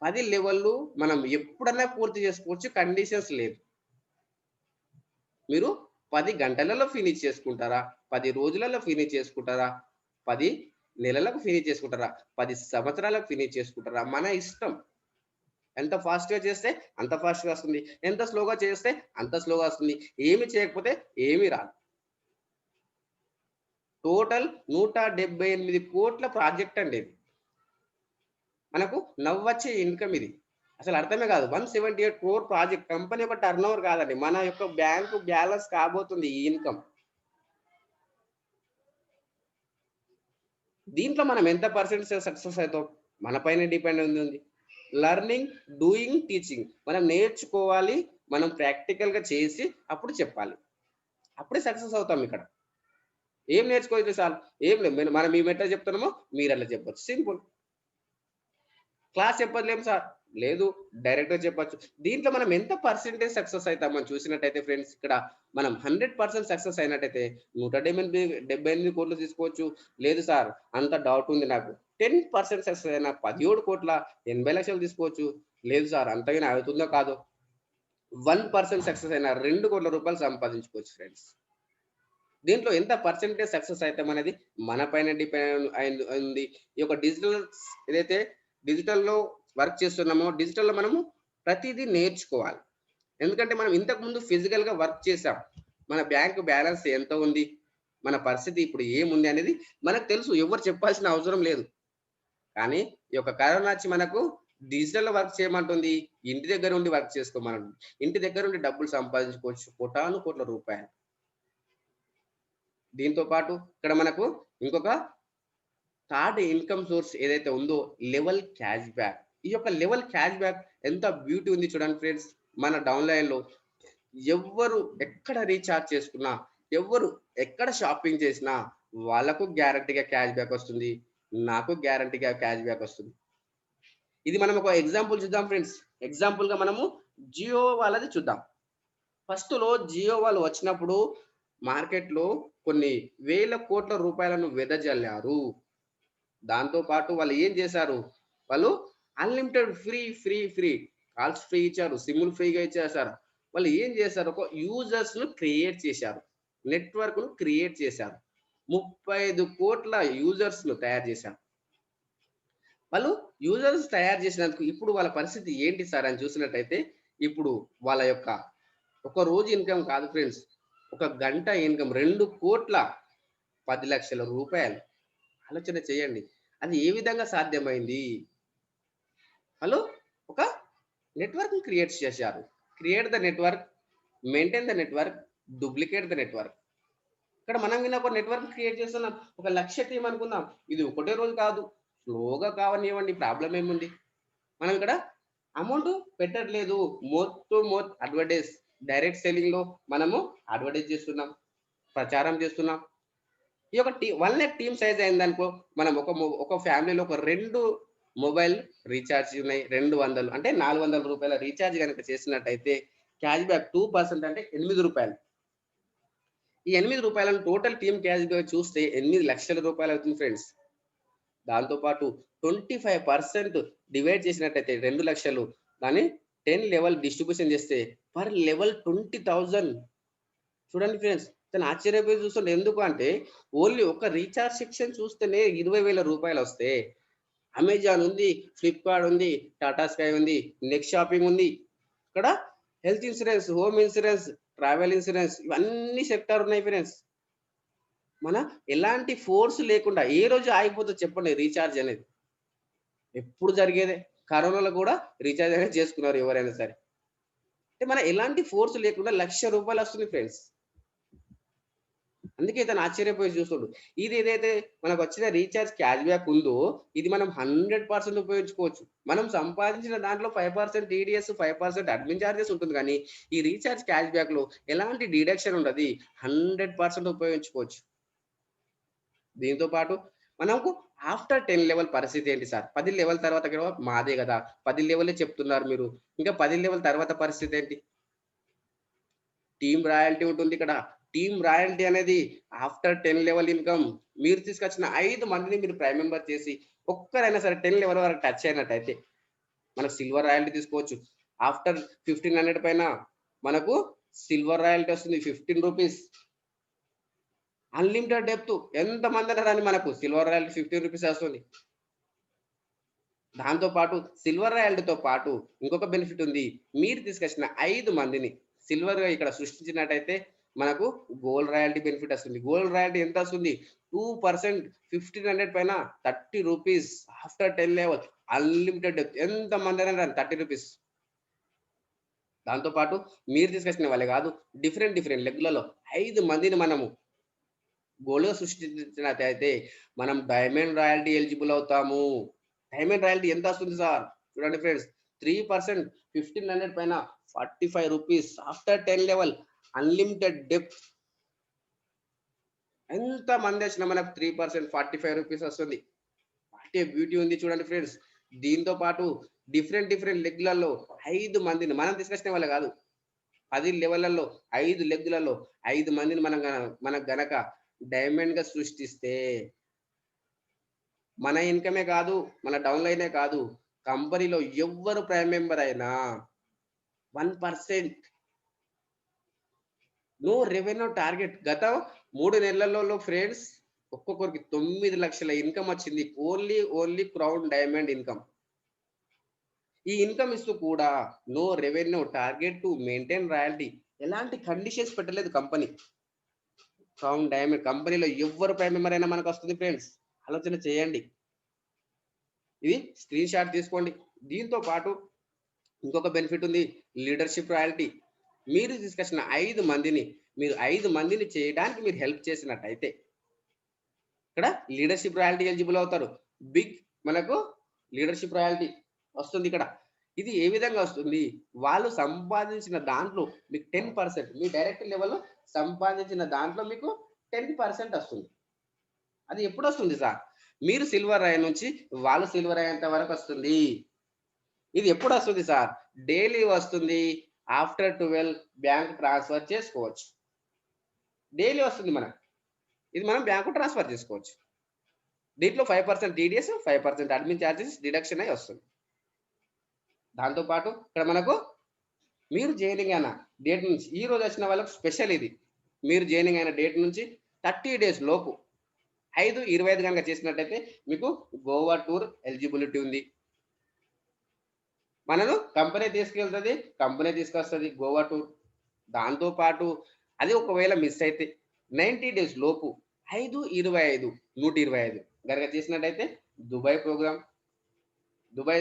S1: 10 లెవెల్‌లు మనం ఎప్పుడన్నా పూర్తి చేసుకోవచ్చు. కండిషన్స్ లేదు. మీరు 10 గంటలలో ఫినిష్ చేసుకుంటారా? 10 రోజులలో ఫినిష్ చేసుకుంటారా? 10 నెలలకు ఫినిష్ చేసుకుంటారా? 10 సంవత్సరాలకు ఫినిష్ చేసుకుంటారా? మన ఇష్టం. ఎంత ఫాస్ట్‌గా చేస్తే అంత ఫాస్ట్‌గా వస్తుంది. ఎంత స్లోగా చేస్తే అంత స్లోగా వస్తుంది. ఏమి చేయకపోతే ఏమి రాదు. టోటల్ 178,00,00,000 ప్రాజెక్ట్ అండి ఇది. మనకు నవ్వొచ్చే ఇన్‌కమ్ ఇది. అసలు అర్థమే కాదు. 178 crore ప్రాజెక్ట్ కంపెనీ యొక్క టర్నోవర్ కాదండి. మన యొక్క బ్యాంకు బ్యాలెన్స్ కాబోతుంది ఈ ఇన్‌కమ్. దీంట్లో మనం ఎంత పర్సెంటేజ్ సక్సెస్ అవుతాం? మన పైన డిపెండ్ ఉంది. Learning, doing, teaching. మనం నేర్చుకోవాలి. మనం ప్రాక్టికల్‌గా చేసి అప్పుడు చెప్పాలి. అప్పుడే సక్సెస్ అవుతాం ఇక్కడ. ఏం నేర్చుకోవచ్చు సార్? ఏం లేదు. మనం మేము ఎట్లా చెప్తున్నామో మీరు అట్లా చెప్పొచ్చు. సింపుల్. క్లాస్ చెప్పలేము సార్. లేదు, డైరెక్ట్‌గా చెప్పొచ్చు. దీంట్లో మనం ఎంత పర్సెంటేజ్ సక్సెస్ అయితామని చూసినట్టయితే ఫ్రెండ్స్, ఇక్కడ మనం 100% సక్సెస్ అయినట్టయితే 178,00,00,000 తీసుకోవచ్చు. లేదు సార్, అంత డౌట్ ఉంది నాకు. 10% సక్సెస్ అయిన 17,80,00,000 తీసుకోవచ్చు. లేదు సార్, అంతగానే అవుతుందో కాదో 1% సక్సెస్ అయిన రూ. 2,00,00,000 సంపాదించుకోవచ్చు ఫ్రెండ్స్. దీంట్లో ఎంత పర్సెంటేజ్ సక్సెస్ అయితామనేది మన పైన డిపెండ్ ఉంది. ఈ యొక్క ఏదైతే డిజిటల్‌లో వర్క్ చేస్తున్నామో, డిజిటల్‌లో మనము ప్రతీదీ నేర్చుకోవాలి. ఎందుకంటే మనం ఇంతకుముందు ఫిజికల్‌గా వర్క్ చేసాం. మన బ్యాంక్ బ్యాలెన్స్ ఎంత ఉంది? మన పరిస్థితి ఇప్పుడు ఏముంది అనేది మనకు తెలుసు. ఎవరు చెప్పాల్సిన అవసరం లేదు. కానీ ఈ యొక్క కరోనా వచ్చి మనకు డిజిటల్‌లో వర్క్ చేయమంటుంది. ఇంటి దగ్గర ఉండి వర్క్ చేసుకోమనంటుంది. ఇంటి దగ్గర ఉండి డబ్బులు సంపాదించుకోవచ్చు. కోటాను కోట్ల రూపాయలు. దీంతో పాటు ఇక్కడ మనకు ఇంకొక థర్డ్ ఇన్‌కమ్ సోర్స్ ఏదైతే ఉందో లెవెల్ క్యాష్ బ్యాక్. ఈ యొక్క లెవెల్ క్యాష్ బ్యాక్ ఎంత బ్యూటీ ఉంది చూడండి ఫ్రెండ్స్. మన డౌన్‌లైన్‌లో ఎవ్వరు ఎక్కడ రీచార్జ్ చేసుకున్నా, ఎవ్వరు ఎక్కడ షాపింగ్ చేసినా వాళ్ళకు గ్యారంటీగా క్యాష్ బ్యాక్ వస్తుంది. నాకు గ్యారంటీగా క్యాష్ బ్యాక్ వస్తుంది. ఇది మనం ఒక ఎగ్జాంపుల్ చూద్దాం ఫ్రెండ్స్. ఎగ్జాంపుల్‌గా మనము జియో వాళ్ళది చూద్దాం. ఫస్ట్‌లో జియో వాళ్ళు వచ్చినప్పుడు మార్కెట్‌లో కొన్ని వేల కోట్ల రూపాయలను వెదజల్లారు. దాంతో పాటు వాళ్ళు ఏం చేశారు? వాళ్ళు అన్‌లిమిటెడ్ ఫ్రీ కాల్స్ ఫ్రీ ఇచ్చారు. సిమ్‌లు ఫ్రీగా ఇచ్చేసారు. వాళ్ళు ఏం చేశారు? ఒక యూజర్స్‌ను క్రియేట్ చేశారు. నెట్వర్క్‌ను క్రియేట్ చేశారు. 35,00,00,000 యూజర్స్‌ను తయారు చేశారు. వాళ్ళు యూజర్స్ తయారు చేసినందుకు ఇప్పుడు వాళ్ళ పరిస్థితి ఏంటి సార్ అని చూసినట్టయితే, ఇప్పుడు వాళ్ళ యొక్క ఒక రోజు ఇన్‌కమ్ కాదు ఫ్రెండ్స్. ఒక గంట ఇన్‌కమ్ 2,10,00,000 ఆలోచన చేయండి. అది ఏ విధంగా సాధ్యమైంది? వాళ్ళు ఒక నెట్వర్క్‌ని క్రియేట్ చేశారు. Create the network, maintain the network, duplicate the network. ఇక్కడ మనం గిన ఒక నెట్వర్క్ క్రియేట్ చేస్తున్నాం. ఒక 1,00,000 టీమ్ అనుకుందాం. ఇది ఒకటే రోజు కాదు. స్లోగా కావనివ్వండి, ప్రాబ్లమ్ ఏముంది? మనం ఇక్కడ అమౌంట్ పెట్టట్లేదు. More to more advertise direct సెల్లింగ్‌లో మనము అడ్వర్టైజ్ చేస్తున్నాం. ప్రచారం చేస్తున్నాం. ఈ యొక్క 1 లాక్ టీమ్ సైజ్ అయిందనుకో, మనం ఒక ఫ్యామిలీలో ఒక 2 మొబైల్ రీచార్జ్ ఉన్నాయి. 200 అంటే రూ. 400 రీచార్జ్ గనుక చేసినట్టయితే క్యాష్ బ్యాక్ 2% అంటే రూ. 8. ఈ రూ. 8 టోటల్ టీమ్ క్యాష్ బ్యాక్ చూస్తే రూ. 8,00,000 అవుతుంది ఫ్రెండ్స్. దాంతో పాటు 25% డివైడ్ చేసినట్టయితే 2,00,000 దాన్ని 10 లెవెల్ డిస్ట్రిబ్యూషన్ చేస్తే పర్ లెవెల్ 20,000. చూడండి ఫ్రెండ్స్. తను ఆశ్చర్యపోయి చూస్తుండే. ఎందుకు అంటే ఓన్లీ ఒక రీచార్జ్ సెక్షన్ చూస్తేనే రూ. 20,000 వస్తే అమెజాన్ ఉంది, ఫ్లిప్‌కార్ట్ ఉంది, టాటా స్కై ఉంది, నెక్స్ట్ షాపింగ్ ఉంది. ఇక్కడ health insurance, home insurance, travel insurance ఇవన్నీ సెక్టార్ ఉన్నాయి ఫ్రెండ్స్. మన ఎలాంటి ఫోర్స్ లేకుండా ఏ రోజు ఆగిపోతదో చెప్పండి రీచార్జ్ అనేది. ఎప్పుడు జరిగేదే. కరోనాలో కూడా రీచార్జ్ అనేది చేసుకున్నారు ఎవరైనా సరే. అంటే మన ఎలాంటి ఫోర్స్ లేకుండా రూ. 1,00,000 వస్తుంది ఫ్రెండ్స్. అందుకే ఇతను ఆశ్చర్యపోయి చూస్తుండు. ఇది ఏదైతే మనకొచ్చిన రీచార్జ్ క్యాష్ బ్యాక్ ఉందో, ఇది మనం 100% ఉపయోగించుకోవచ్చు. మనం సంపాదించిన దాంట్లో 5% టీడీఎస్, 5% అడ్మిన్ చార్జెస్ ఉంటుంది గానీ, ఈ రీచార్జ్ క్యాష్ బ్యాక్‌లో ఎలాంటి డిడక్షన్ ఉండది. 100% ఉపయోగించుకోవచ్చు. దీంతో పాటు మనకు ఆఫ్టర్ 10 లెవెల్ పరిస్థితి ఏంటి సార్? 10 లెవెల్ తర్వాత కూడా మాదే గదా! 10 లెవెలే చెప్తున్నారు మీరు. ఇంకా 10 లెవెల్ తర్వాత పరిస్థితి ఏంటి? టీమ్ రాయల్టీ ఉంటుందిక్కడ. టీమ్ రాయల్టీ అనేది ఆఫ్టర్ 10 లెవెల్ ఇన్‌కమ్ మీరు తీసుకొచ్చిన 5 మందిని మీరు ప్రైమ్ మెంబర్ చేసి ఒక్కరైనా సరే 10 లెవెల్ వరకు టచ్ అయినట్టయితే మనకు సిల్వర్ రాయల్టీ తీసుకోవచ్చు. ఆఫ్టర్ 1500 పైన మనకు సిల్వర్ రాయల్టీ వస్తుంది. ₹15 అన్‌లిమిటెడ్ డెప్త్ ఎంతమందైనా రాని మనకు సిల్వర్ రాయల్టీ ₹15 వస్తుంది. దాంతో పాటు సిల్వర్ రాయల్టీతో పాటు ఇంకొక బెనిఫిట్ ఉంది. మీరు తీసుకొచ్చిన 5 మందిని సిల్వర్‌గా ఇక్కడ సృష్టించినట్టయితే మనకు గోల్డ్ రాయల్టీ బెనిఫిట్ వస్తుంది. గోల్డ్ రాయల్టీ ఎంత వస్తుంది? 2% 1500 పైన ₹30 ఆఫ్టర్ 10 లెవెల్ అన్‌లిమిటెడ్ డెప్త్ ఎంతమందైనా రాని ₹30. దాంతో పాటు మీరు తీసుకొచ్చిన వాళ్ళే కాదు డిఫరెంట్ లెగ్‌లలో 5 మందిని మనము గోల్డ్‌గా సృష్టించినట్టయితే మనం డైమండ్ రాయల్టీ ఎలిజిబుల్ అవుతాము. డైమండ్ రాయల్టీ ఎంత వస్తుంది సార్? చూడండి ఫ్రెండ్స్ 3% 1500 పైన ₹45 ఆఫ్టర్ 10 లెవెల్ అన్‌లిమిటెడ్ డెప్త్ ఎంత మంది వచ్చినా మనకు 3% ₹45 వస్తుంది. వాట్ ఏ బ్యూటీ ఉంది చూడండి ఫ్రెండ్స్. దీంతో పాటు డిఫరెంట్ లెగ్‌లలో 5 మందిని మనం తీసుకొచ్చిన వాళ్ళే కాదు. 10 లెవెల్‌లలో 5 లెగ్‌లలో 5 మందిని మనకు గనక డైమండ్‌గా సృష్టిస్తే మన ఇన్‌కమే కాదు, మన డౌన్‌లైనే కాదు, కంపెనీలో ఎవ్వరు ప్రైమ్ మెంబర్ అయినా 1% నో రెవెన్యూ టార్గెట్ గత 3 నెలలలో ఫ్రెండ్స్ ఒక్కొక్కరికి 9,00,000 ఇన్‌కమ్ వచ్చింది. Only crown diamond income. ఈ ఇన్‌కమ్ ఇస్తూ కూడా no revenue target to maintain royalty ఎలాంటి కండిషన్స్ పెట్టలేదు కంపెనీ. క్రౌన్ డైమండ్ కంపెనీలో ఎవ్వరు ప్రైమ్ మెంబర్ అయినా మనకొస్తుంది ఫ్రెండ్స్. ఆలోచన చేయండి. ఇది స్క్రీన్ షాట్ తీసుకోండి. దీంతో పాటు ఇంకొక బెనిఫిట్ ఉంది. Leadership royalty. మీరు తీసుకొచ్చిన 5 మందిని మీరు 5 మందిని చేయడానికి మీరు హెల్ప్ చేసినట్టయితే ఇక్కడ లీడర్‌షిప్ రాయల్టీ ఎలిజిబుల్ అవుతారు. బిగ్ మనకు లీడర్‌షిప్ రాయల్టీ వస్తుంది ఇక్కడ. ఇది ఏ విధంగా వస్తుంది? వాళ్ళు సంపాదించిన దాంట్లో మీకు 10% మీ డైరెక్టర్ లెవెల్‌లో సంపాదించిన దాంట్లో మీకు 10% వస్తుంది. అది ఎప్పుడొస్తుంది సార్? మీరు సిల్వర్ అయ్యే నుంచి వాళ్ళు సిల్వర్ అయ్యేంత వరకు వస్తుంది. ఇది ఎప్పుడొస్తుంది సార్? డైలీ వస్తుంది. ఆఫ్టర్ 12 బ్యాంక్ ట్రాన్స్‌ఫర్ చేసుకోవచ్చు. డైలీ వస్తుంది మనకు. ఇది మనం బ్యాంకు ట్రాన్స్‌ఫర్ చేసుకోవచ్చు. దీంట్లో 5% టీడీఎస్, 5% అడ్మిన్ చార్జెస్ డిడక్షన్ అయ్యి వస్తుంది. దాంతో పాటు ఇక్కడ మనకు మీరు జాయినింగ్ అయిన డేట్ నుంచి ఈ రోజు వచ్చిన వాళ్ళకి స్పెషల్ ఇది. మీరు జాయినింగ్ అయిన డేట్ నుంచి 30 డేస్ లోపు 5/25 గనుక చేసినట్టయితే మీకు గోవా టూర్ ఎలిజిబిలిటీ ఉంది. మనను కంపెనీ తీసుకెళ్తది. కంపెనీ తీసుకొస్తది గోవా టూర్. దాంతో పాటు అది ఒకవేళ మిస్ అయితే 90 డేస్ లోపు 5/25 125 గనక చేసినట్టయితే దుబాయ్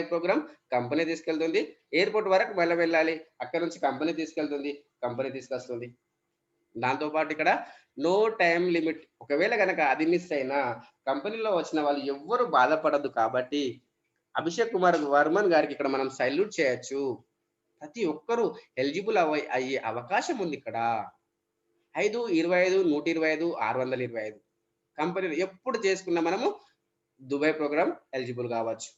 S1: ప్రోగ్రామ్ కంపెనీ తీసుకెళ్తుంది. ఎయిర్‌పోర్ట్ వరకు మళ్ళా వెళ్ళాలి. అక్కడి నుంచి కంపెనీ తీసుకెళ్తుంది. కంపెనీ తీసుకొస్తుంది. దాంతో పాటు ఇక్కడ నో టైమ్ లిమిట్. ఒకవేళ గనక అది మిస్ అయినా కంపెనీలో వచ్చిన వాళ్ళు ఎవ్వరు బాధపడద్దు కాబట్టి అభిషేక్ కుమార్ వర్మన్ గారికి ఇక్కడ మనం సల్యూట్ చేయొచ్చు. ప్రతి ఒక్కరు ఎలిజిబుల్ అయ్యే అవకాశం ఉంది ఇక్కడ. 5/25 125 625 కంపెనీలు ఎప్పుడు చేసుకున్నా మనము దుబాయ్ ప్రోగ్రామ్ ఎలిజిబుల్ కావచ్చు.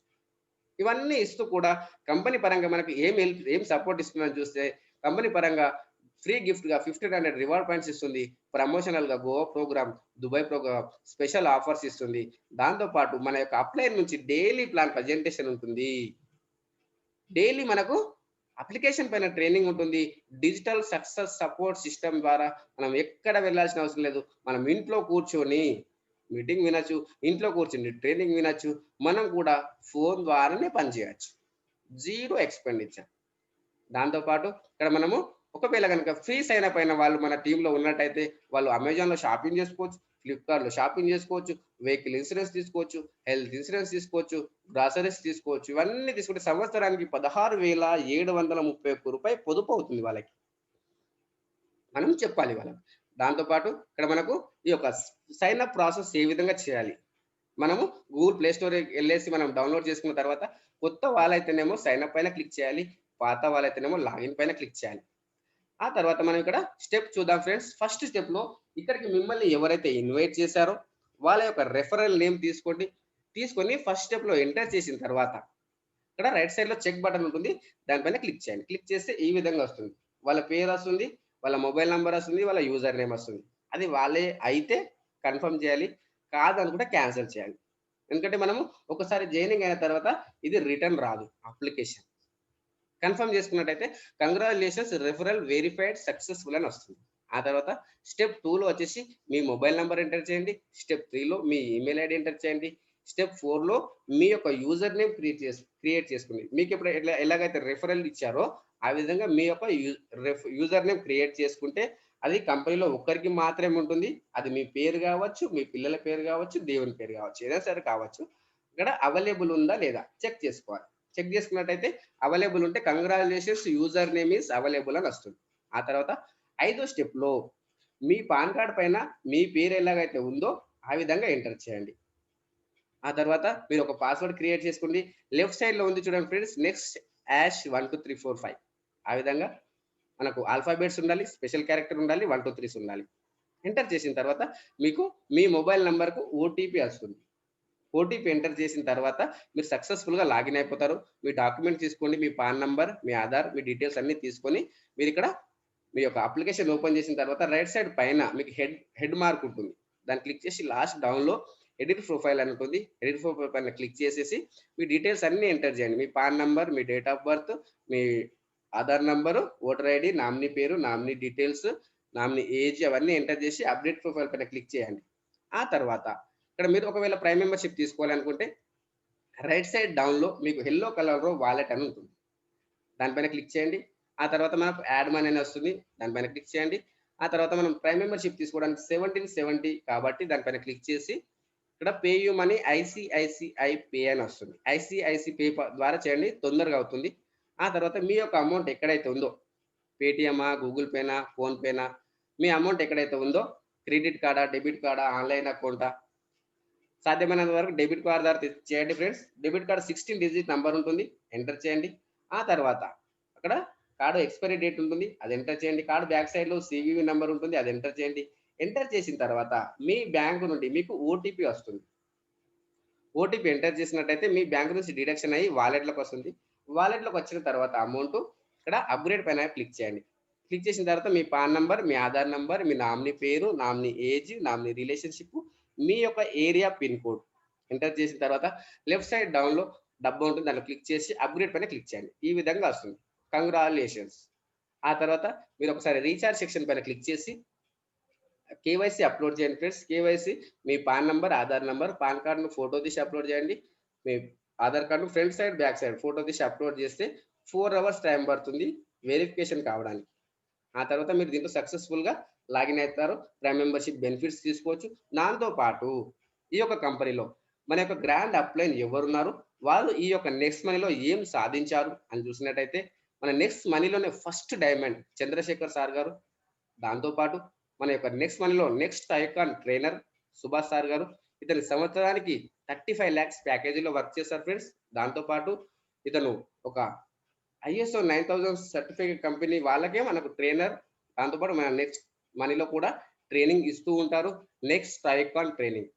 S1: ఇవన్నీ ఇస్తూ కూడా కంపెనీ పరంగా మనకు ఏం సపోర్ట్ ఇస్తుందని చూస్తే కంపెనీ పరంగా ఫ్రీ గిఫ్ట్‌గా 1500 రివార్డ్ పాయింట్స్ ఇస్తుంది. ప్రమోషనల్‌గా Goa program, Dubai program special offers ఇస్తుంది. దాంతో పాటు మన యొక్క అప్లైయర్ నుంచి డైలీ ప్లాన్ ప్రజెంటేషన్ ఉంటుంది. డైలీ మనకు అప్లికేషన్ పైన ట్రైనింగ్ ఉంటుంది. డిజిటల్ సక్సెస్ సపోర్ట్ సిస్టమ్ ద్వారా మనం ఎక్కడ వెళ్ళాల్సిన అవసరం లేదు. మనం ఇంట్లో కూర్చొని మీటింగ్ వినొచ్చు. ఇంట్లో కూర్చొని ట్రైనింగ్ వినొచ్చు. మనం కూడా ఫోన్ ద్వారానే పని చేయొచ్చు. Zero expenditure. దాంతో పాటు ఇక్కడ మనము ఒకవేళ గనుక ఫ్రీ సైన్ అప్ అయిన వాళ్ళు మన టీమ్‌లో ఉన్నట్టయితే వాళ్ళు అమెజాన్‌లో షాపింగ్ చేసుకోవచ్చు. ఫ్లిప్‌కార్ట్‌లో షాపింగ్ చేసుకోవచ్చు. వెహికల్ ఇన్స్యూరెన్స్ తీసుకోవచ్చు. హెల్త్ ఇన్స్యూరెన్స్ తీసుకోవచ్చు. గ్రాసరీస్ తీసుకోవచ్చు. ఇవన్నీ తీసుకుంటే సంవత్సరానికి ₹16,731 పొదుపు అవుతుంది వాళ్ళకి. మనం చెప్పాలి వాళ్ళకి. దాంతో పాటు ఇక్కడ మనకు ఈ యొక్క సైన్ అప్ ప్రాసెస్ ఏ విధంగా చేయాలి? మనము గూగుల్ ప్లే స్టోర్ ఎళ్ళేసి మనం డౌన్‌లోడ్ చేసుకున్న తర్వాత కొత్త వాళ్ళైతేనేమో సైన్ అప్ పైన క్లిక్ చేయాలి. పాత వాళ్ళైతేనేమో లాగిన్ పైన క్లిక్ చేయాలి. ఆ తర్వాత మనం ఇక్కడ స్టెప్ చూద్దాం ఫ్రెండ్స్. ఫస్ట్ స్టెప్‌లో ఇక్కడికి మిమ్మల్ని ఎవరైతే ఇన్వైట్ చేశారో వాళ్ళ యొక్క రెఫరల్ నేమ్ తీసుకోండి. తీసుకొని ఫస్ట్ స్టెప్‌లో ఎంటర్ చేసిన తర్వాత ఇక్కడ రైట్ సైడ్‌లో చెక్ బటన్ ఉంటుంది. దానిపైన క్లిక్ చేయండి. క్లిక్ చేస్తే ఈ విధంగా వస్తుంది. వాళ్ళ పేరొస్తుంది, వాళ్ళ మొబైల్ నంబర్ వస్తుంది, వాళ్ళ యూజర్ నేమ్ వస్తుంది. అది వాళ్ళే అయితే కన్ఫర్మ్ చేయాలి. కాదనుకుంటే క్యాన్సెల్ చేయాలి. ఎందుకంటే మనము ఒకసారి జాయినింగ్ అయిన తర్వాత ఇది రిటర్న్ రాదు అప్లికేషన్. కన్ఫర్మ్ చేసుకున్నట్టయితే కంగ్రాచ్యులేషన్స్ రిఫరల్ వెరిఫైడ్ సక్సెస్‌ఫుల్ అని వస్తుంది. ఆ తర్వాత స్టెప్ 2లో వచ్చేసి మీ మొబైల్ నంబర్ ఎంటర్ చేయండి. స్టెప్ 3లో మీ ఈమెయిల్ ఐడీ ఎంటర్ చేయండి. స్టెప్ 4లో మీ యొక్క యూజర్ నేమ్ క్రియేట్ చేసుకోండి. మీకు ఇప్పుడు ఎలాగైతే రిఫరల్ ఇచ్చారో ఆ విధంగా మీ యొక్క యూజర్ నేమ్ క్రియేట్ చేసుకుంటే అది కంపెనీలో ఒక్కరికి మాత్రమే ఉంటుంది. అది మీ పేరు కావచ్చు, మీ పిల్లల పేరు కావచ్చు, దేవుని పేరు కావచ్చు. ఏదైనా సరే కావచ్చు. ఇక్కడ అవైలబుల్ ఉందా లేదా చెక్ చేసుకోవాలి. చెక్ చేసుకున్నట్టయితే అవైలబుల్ ఉంటే congratulations user name is available అని వస్తుంది. ఆ తర్వాత ఐదో స్టెప్‌లో మీ పాన్ కార్డ్ పైన మీ పేరు ఎలాగైతే ఉందో ఆ విధంగా ఎంటర్ చేయండి. ఆ తర్వాత మీరు ఒక పాస్వర్డ్ క్రియేట్ చేసుకోండి. లెఫ్ట్ సైడ్‌లో ఉంది చూడండి ఫ్రెండ్స్. నెక్స్ట్ హాష్ 1, 2, 3, 4, 5 ఆ విధంగా మనకు ఆల్ఫాబెట్స్ ఉండాలి. స్పెషల్ క్యారెక్టర్ ఉండాలి. 1, 2, 3 ఉండాలి. ఎంటర్ చేసిన తర్వాత మీకు మీ మొబైల్ నంబర్‌కు ఓటీపీ వస్తుంది. ఓటీపీ ఎంటర్ చేసిన తర్వాత మీరు సక్సెస్‌ఫుల్‌గా లాగిన్ అయిపోతారు. మీ డాక్యుమెంట్ తీసుకోండి. మీ పాన్ నంబర్, మీ ఆధార్, మీ డీటెయిల్స్ అన్నీ తీసుకొని మీరిక్కడ మీ యొక్క అప్లికేషన్ ఓపెన్ చేసిన తర్వాత రైట్ సైడ్ పైన మీకు హెడ్ మార్క్ ఉంటుంది. దాన్ని క్లిక్ చేసి లాస్ట్ డౌన్‌లో ఎడిట్ ప్రొఫైల్ అని ఉంటుంది. ఎడిట్ ప్రొఫైల్ పైన క్లిక్ చేసేసి మీ డీటెయిల్స్ అన్నీ ఎంటర్ చేయండి. మీ పాన్ నంబర్, మీ డేట్ ఆఫ్ బర్త్, మీ Aadhaar number, voter ID, nominee పేరు, నామినీ డీటెయిల్స్, నామినీ ఏజ్ అవన్నీ ఎంటర్ చేసి అప్డేట్ ప్రొఫైల్ పైన క్లిక్ చేయండి. ఆ తర్వాత ఇక్కడ మీరు ఒకవేళ ప్రైమ్ మెంబర్‌షిప్ తీసుకోవాలనుకుంటే రైట్ సైడ్ డౌన్‌లో మీకు యెల్లో కలర్‌లో వాలెట్ అని ఉంటుంది. దానిపైన క్లిక్ చేయండి. ఆ తర్వాత మనకు యాడ్ మనీ అని వస్తుంది. దానిపైన క్లిక్ చేయండి. ఆ తర్వాత మనం ప్రైమ్ మెంబర్‌షిప్ తీసుకోవడానికి 1770 కాబట్టి దానిపైన క్లిక్ చేసి ఇక్కడ pay you money ICICI pay అని వస్తుంది. ఐసీఐసీ పే ద్వారా చేయండి. తొందరగా అవుతుంది. ఆ తర్వాత మీ యొక్క అమౌంట్ ఎక్కడైతే ఉందో పేటీఎమా, గూగుల్ పేనా, ఫోన్ పేనా మీ అమౌంట్ ఎక్కడైతే ఉందో క్రెడిట్ కార్డా, డెబిట్ కార్డా, ఆన్‌లైన్ అకౌంటా సాధ్యమైనంత వరకు డెబిట్ కార్డ్ ద్వారా చేయండి friends. Debit card 16 digit number ఉంటుంది. ఎంటర్ చేయండి. ఆ తర్వాత అక్కడ కార్డ్ ఎక్స్‌పైరీ డేట్ ఉంటుంది. అది ఎంటర్ చేయండి. కార్డ్ బ్యాక్ సైడ్‌లో సీవీవీ నంబర్ ఉంటుంది. అది ఎంటర్ చేయండి. ఎంటర్ చేసిన తర్వాత మీ బ్యాంక్ నుండి మీకు ఓటీపీ వస్తుంది. ఓటీపీ ఎంటర్ చేసినట్టయితే మీ బ్యాంక్ నుంచి డిడక్షన్ అయ్యి వాలెట్‌లోకి వస్తుంది. వాలెట్‌లోకి వచ్చిన తర్వాత అమౌంట్ ఇక్కడ అప్‌గ్రేడ్ పైన క్లిక్ చేయండి. క్లిక్ చేసిన తర్వాత మీ పాన్ నంబర్, మీ ఆధార్ నంబర్, మీ నామినీ పేరు, నామినీ ఏజ్, నామినీ రిలేషన్‌షిప్, మీ యొక్క ఏరియా పిన్ కోడ్ ఎంటర్ చేసిన తర్వాత లెఫ్ట్ సైడ్ డౌన్‌లో డబ్బా ఉంటుంది. దాంట్లో క్లిక్ చేసి అప్‌గ్రేడ్ పైన క్లిక్ చేయండి. ఈ విధంగా వస్తుంది. కంగ్రాచ్యులేషన్స్. ఆ తర్వాత మీరు ఒకసారి రీచార్జ్ సెక్షన్ పైన క్లిక్ చేసి కేవైసీ అప్లోడ్ చేయండి ఫ్రెండ్స్. కేవైసీ మీ PAN number, Aadhaar number, PAN కార్డ్‌ను ఫోటో తీసి అప్లోడ్ చేయండి. మీ ఆధార్ కార్డ్‌ను front side, back side photo తీసి అప్లోడ్ చేస్తే 4 అవర్స్ టైం పడుతుంది వెరిఫికేషన్ కావడానికి. ఆ తర్వాత మీరు దీంట్లో సక్సెస్‌ఫుల్‌గా లాగిన్ అవుతారు. ప్రైమ్ మెంబర్‌షిప్ బెనిఫిట్స్ తీసుకోవచ్చు. దాంతో పాటు ఈ యొక్క కంపెనీలో మన యొక్క గ్రాండ్ అప్‌లైన్ ఎవరున్నారు? వాళ్ళు ఈ యొక్క నెక్స్ట్ మనీలో ఏం సాధించారు అని చూసినట్టయితే మన నెక్స్ట్ మనీలోనే ఫస్ట్ డైమండ్ చంద్రశేఖర్ సార్ గారు. దాంతో పాటు మన యొక్క నెక్స్ట్ మనీలో next icon trainer Subhash sir గారు. ఇతను సంవత్సరానికి 35 లాక్స్ ప్యాకేజీలో వర్క్ చేస్తారు ఫ్రెండ్స్. దాంతో పాటు ఇతను ఒక ఐఎస్ఓ 9000 సర్టిఫికేట్ కంపెనీ వాళ్ళకే మనకు ట్రైనర్. దాంతో పాటు మన నెక్స్ట్ మనీలో కూడా ట్రైనింగ్ ఇస్తూ ఉంటారు. Next icon training.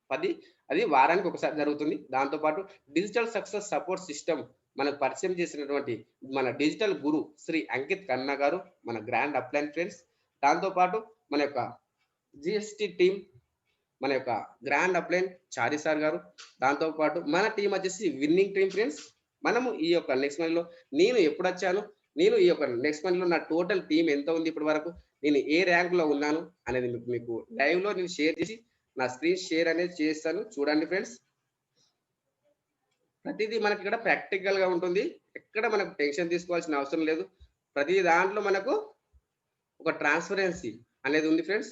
S1: అది అది వారానికి ఒకసారి జరుగుతుంది. దాంతో పాటు డిజిటల్ సక్సెస్ సపోర్ట్ సిస్టమ్ మనకు పరిచయం చేసినటువంటి మన డిజిటల్ గురు శ్రీ అంకిత్ ఖన్నా గారు మన గ్రాండ్ అప్లైన్ ఫ్రెండ్స్. దాంతో పాటు మన యొక్క జీఎస్టీ టీమ్, మన యొక్క గ్రాండ్ అప్లైన్ చారి సార్ గారు. దాంతో పాటు మన టీం వచ్చేసి విన్నింగ్ టీమ్ ఫ్రెండ్స్. మనము ఈ యొక్క నెక్స్ట్ మంత్‌లో నేను ఎప్పుడొచ్చాను, నేను ఈ యొక్క నెక్స్ట్ మంత్‌లో నా టోటల్ టీమ్ ఎంత ఉంది ఇప్పటి వరకు, నేను ఏ ర్యాంక్‌లో ఉన్నాను అనేది మీకు లైవ్‌లో నేను షేర్ చేసి నా స్క్రీన్ షేర్ అనేది చేస్తాను. చూడండి ఫ్రెండ్స్. ప్రతిదీ మనకి ఇక్కడ ప్రాక్టికల్‌గా ఉంటుంది. ఎక్కడ మనకు టెన్షన్ తీసుకోవాల్సిన అవసరం లేదు. ప్రతి దాంట్లో మనకు ఒక ట్రాన్స్‌పరెన్సీ అనేది ఉంది ఫ్రెండ్స్.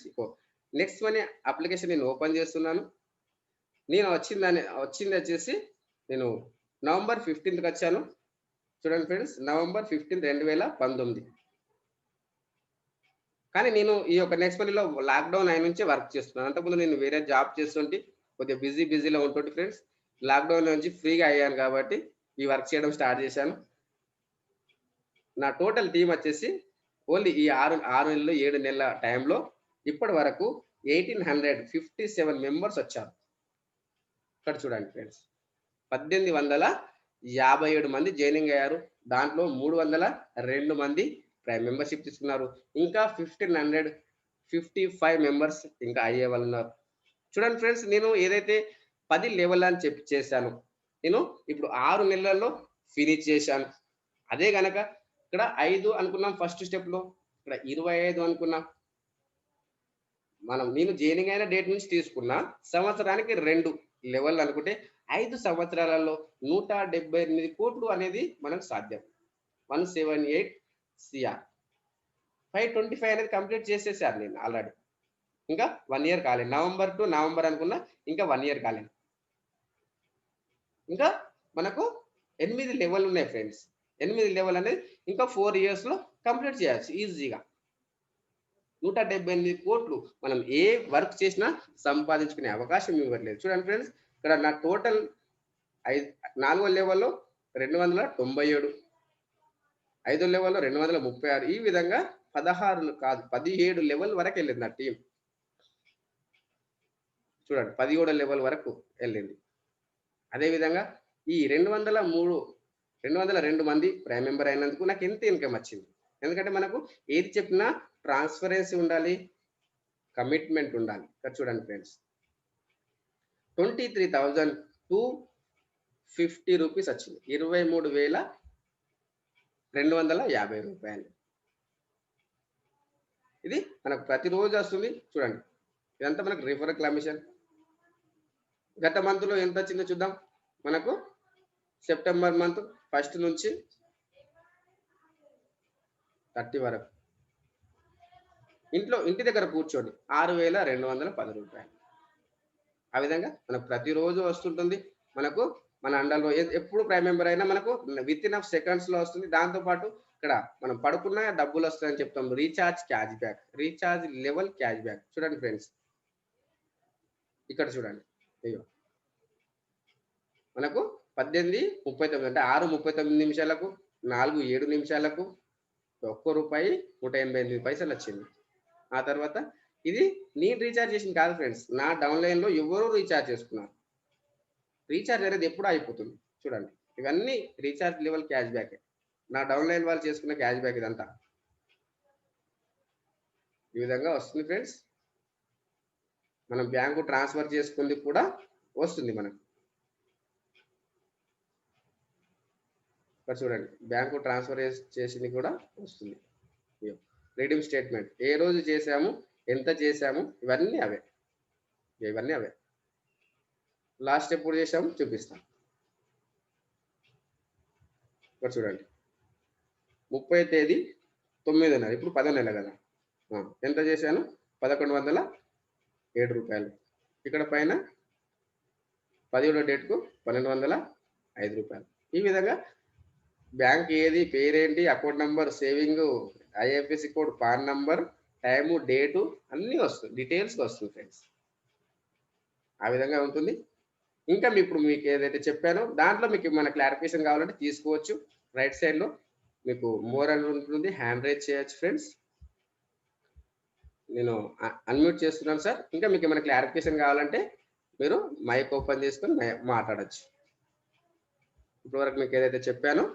S1: నెక్స్ట్ మనీ అప్లికేషన్ నేను ఓపెన్ చేస్తున్నాను. నేను వచ్చిందొచ్చేసి నేను నవంబర్ 15కి వచ్చాను. చూడండి ఫ్రెండ్స్, నవంబర్ 15, 2019. కానీ నేను ఈ యొక్క నెక్స్ట్ మనీలో లాక్‌డౌన్ అయిన నుంచే వర్క్ చేస్తున్నాను. అంతకుముందు నేను వేరే జాబ్ చేస్తుంటే కొద్దిగా బిజీలో ఉంటుంటి ఫ్రెండ్స్. లాక్‌డౌన్ నుంచి ఫ్రీగా అయ్యాను కాబట్టి ఈ వర్క్ చేయడం స్టార్ట్ చేశాను. నా టోటల్ టీమ్ వచ్చేసి ఓన్లీ ఈ 6 నెలలు, 7 నెలల టైంలో ఇప్పటి వరకు 1857 మెంబర్స్ వచ్చారు. ఇక్కడ చూడండి ఫ్రెండ్స్, 1857 మంది జాయినింగ్ అయ్యారు. దాంట్లో 302 మంది ప్రైమ్ మెంబర్షిప్ తీసుకున్నారు. ఇంకా 1555 మెంబర్స్ ఇంకా అయ్యే వాళ్ళు ఉన్నారు. చూడండి ఫ్రెండ్స్, నేను ఏదైతే 10 లెవెల్ అని చెప్పి చేశాను, నేను ఇప్పుడు 6 నెలల్లో ఫినిష్ చేశాను. అదే గనక ఇక్కడ 5 అనుకున్నాం ఫస్ట్ స్టెప్ లో, ఇక్కడ 25 అనుకున్నాం. నేను జాయినింగ్ అయిన డేట్ నుంచి తీసుకున్న సంవత్సరానికి 2 లెవెల్ అనుకుంటే 5 సంవత్సరాలలో 178 కోట్లు అనేది మనకు సాధ్యం. 178 సిఆర్. 525 అనేది కంప్లీట్ చేసేసారు నేను ఆల్రెడీ. ఇంకా 1 ఇయర్ కాలేదు. నవంబర్ టు నవంబర్ అనుకున్నా, ఇంకా 1 ఇయర్ కాలేదు. ఇంకా మనకు 8 లెవెల్ ఉన్నాయి ఫ్రెండ్స్. 8 లెవెల్ అనేది ఇంకా 4 ఇయర్స్ లో కంప్లీట్ చేయొచ్చు ఈజీగా. 178 కోట్లు మనం ఏ వర్క్ చేసినా సంపాదించుకునే అవకాశం ఇవ్వట్లేదు. చూడండి ఫ్రెండ్స్, ఇక్కడ నా టోటల్ 4వ లెవెల్లో 297, 5వ లెవెల్లో 236, ఈ విధంగా 16 కాదు 17 లెవెల్ వరకు వెళ్ళింది నా టీం. చూడండి 17వ లెవెల్ వరకు వెళ్ళింది. అదేవిధంగా ఈ 202 మంది ప్రైమ్ మెంబర్ అయినందుకు నాకు ఎంత ఇన్కమ్ వచ్చింది. ఎందుకంటే మనకు ఏది చెప్పినా ట్రాన్స్పరెన్సీ ఉండాలి, కమిట్మెంట్ ఉండాలి. ఇక్కడ చూడండి ఫ్రెండ్స్, 23,250 రూపీస్ వచ్చింది. 23,250 రూపాయలు. ఇది మనకు ప్రతిరోజు వస్తుంది. చూడండి, ఇదంతా మనకు రిఫరల్ కమిషన్. గత మంత్ లో ఎంత వచ్చిందో చూద్దాం. మనకు సెప్టెంబర్ మంత్ 1 నుంచి 30 వరకు ఇంటి దగ్గర కూర్చోండి 6,210 రూపాయలు. ఆ విధంగా మనకు ప్రతిరోజు వస్తుంటుంది. మనకు మన అండర్లో ఎప్పుడు ప్రైమ్ మెంబర్ అయినా మనకు విత్ ఇన్ ఆఫ్ సెకండ్స్ లో వస్తుంది. దాంతో పాటు ఇక్కడ మనం పడుకున్న డబ్బులు వస్తాయని చెప్తాం. Recharge cash back, recharge level cash back. చూడండి ఫ్రెండ్స్, ఇక్కడ చూడండి, అయ్యో మనకు 18:39 అంటే 6:39 నిమిషాలకు, 4:07 నిమిషాలకు ₹1.188 వచ్చింది. ఆ తర్వాత ఇది నేను రీఛార్జ్ చేసింది కాదు ఫ్రెండ్స్, నా డౌన్లైన్ లో ఎవరో రీఛార్జ్ చేసుకున్నారు. రీఛార్జ్ అనేది ఎప్పుడు అయిపోతుంది. చూడండి, ఇవన్నీ రీఛార్జ్ లెవెల్ క్యాష్ బ్యాక్. నా డౌన్లైన్ వాళ్ళు చేసుకున్న క్యాష్ బ్యాక్ ఇదంతా ఈ విధంగా వస్తుంది ఫ్రెండ్స్. మనం బ్యాంకు ట్రాన్స్ఫర్ చేసుకుంది కూడా వస్తుంది మనకు. ఇక్కడ చూడండి, బ్యాంకు ట్రాన్స్ఫర్ చేసింది కూడా వస్తుంది. రీడింగ్ స్టేట్మెంట్, ఏ రోజు చేసాము, ఎంత చేసాము, ఇవన్నీ అవే. లాస్ట్ ఎప్పుడు చేసాము చూపిస్తాం. ఇక్కడ చూడండి, 30వ తేదీ 9వ నెల, ఇప్పుడు 10వ నెల కదా. ఎంత చేశాను, 1107 రూపాయలు. ఇక్కడ పైన 17వ డేట్కు 1205 రూపాయలు. ఈ విధంగా బ్యాంక్ ఏది, పేరేంటి, account number, saving, IFSC code, pan number, time, date అన్నీ వస్తుంది, డీటెయిల్స్గా వస్తుంది ఫ్రెండ్స్. ఆ విధంగా ఉంటుంది. ఇంకా ఇప్పుడు మీకు ఏదైతే చెప్పానో దాంట్లో మీకు ఏమైనా క్లారిఫికేషన్ కావాలంటే తీసుకోవచ్చు. రైట్ సైడ్లో మీకు మోర్ అని ఉంటుంది, హ్యాండ్ రైజ్ చేయొచ్చు ఫ్రెండ్స్. నేను అన్మ్యూట్ చేస్తున్నాను సార్. ఇంకా మీకు ఏమైనా క్లారిఫికేషన్ కావాలంటే మీరు మైక్ ఓపెన్ చేసుకొని మాట్లాడచ్చు. ఇప్పటివరకు మీకు ఏదైతే చెప్పానో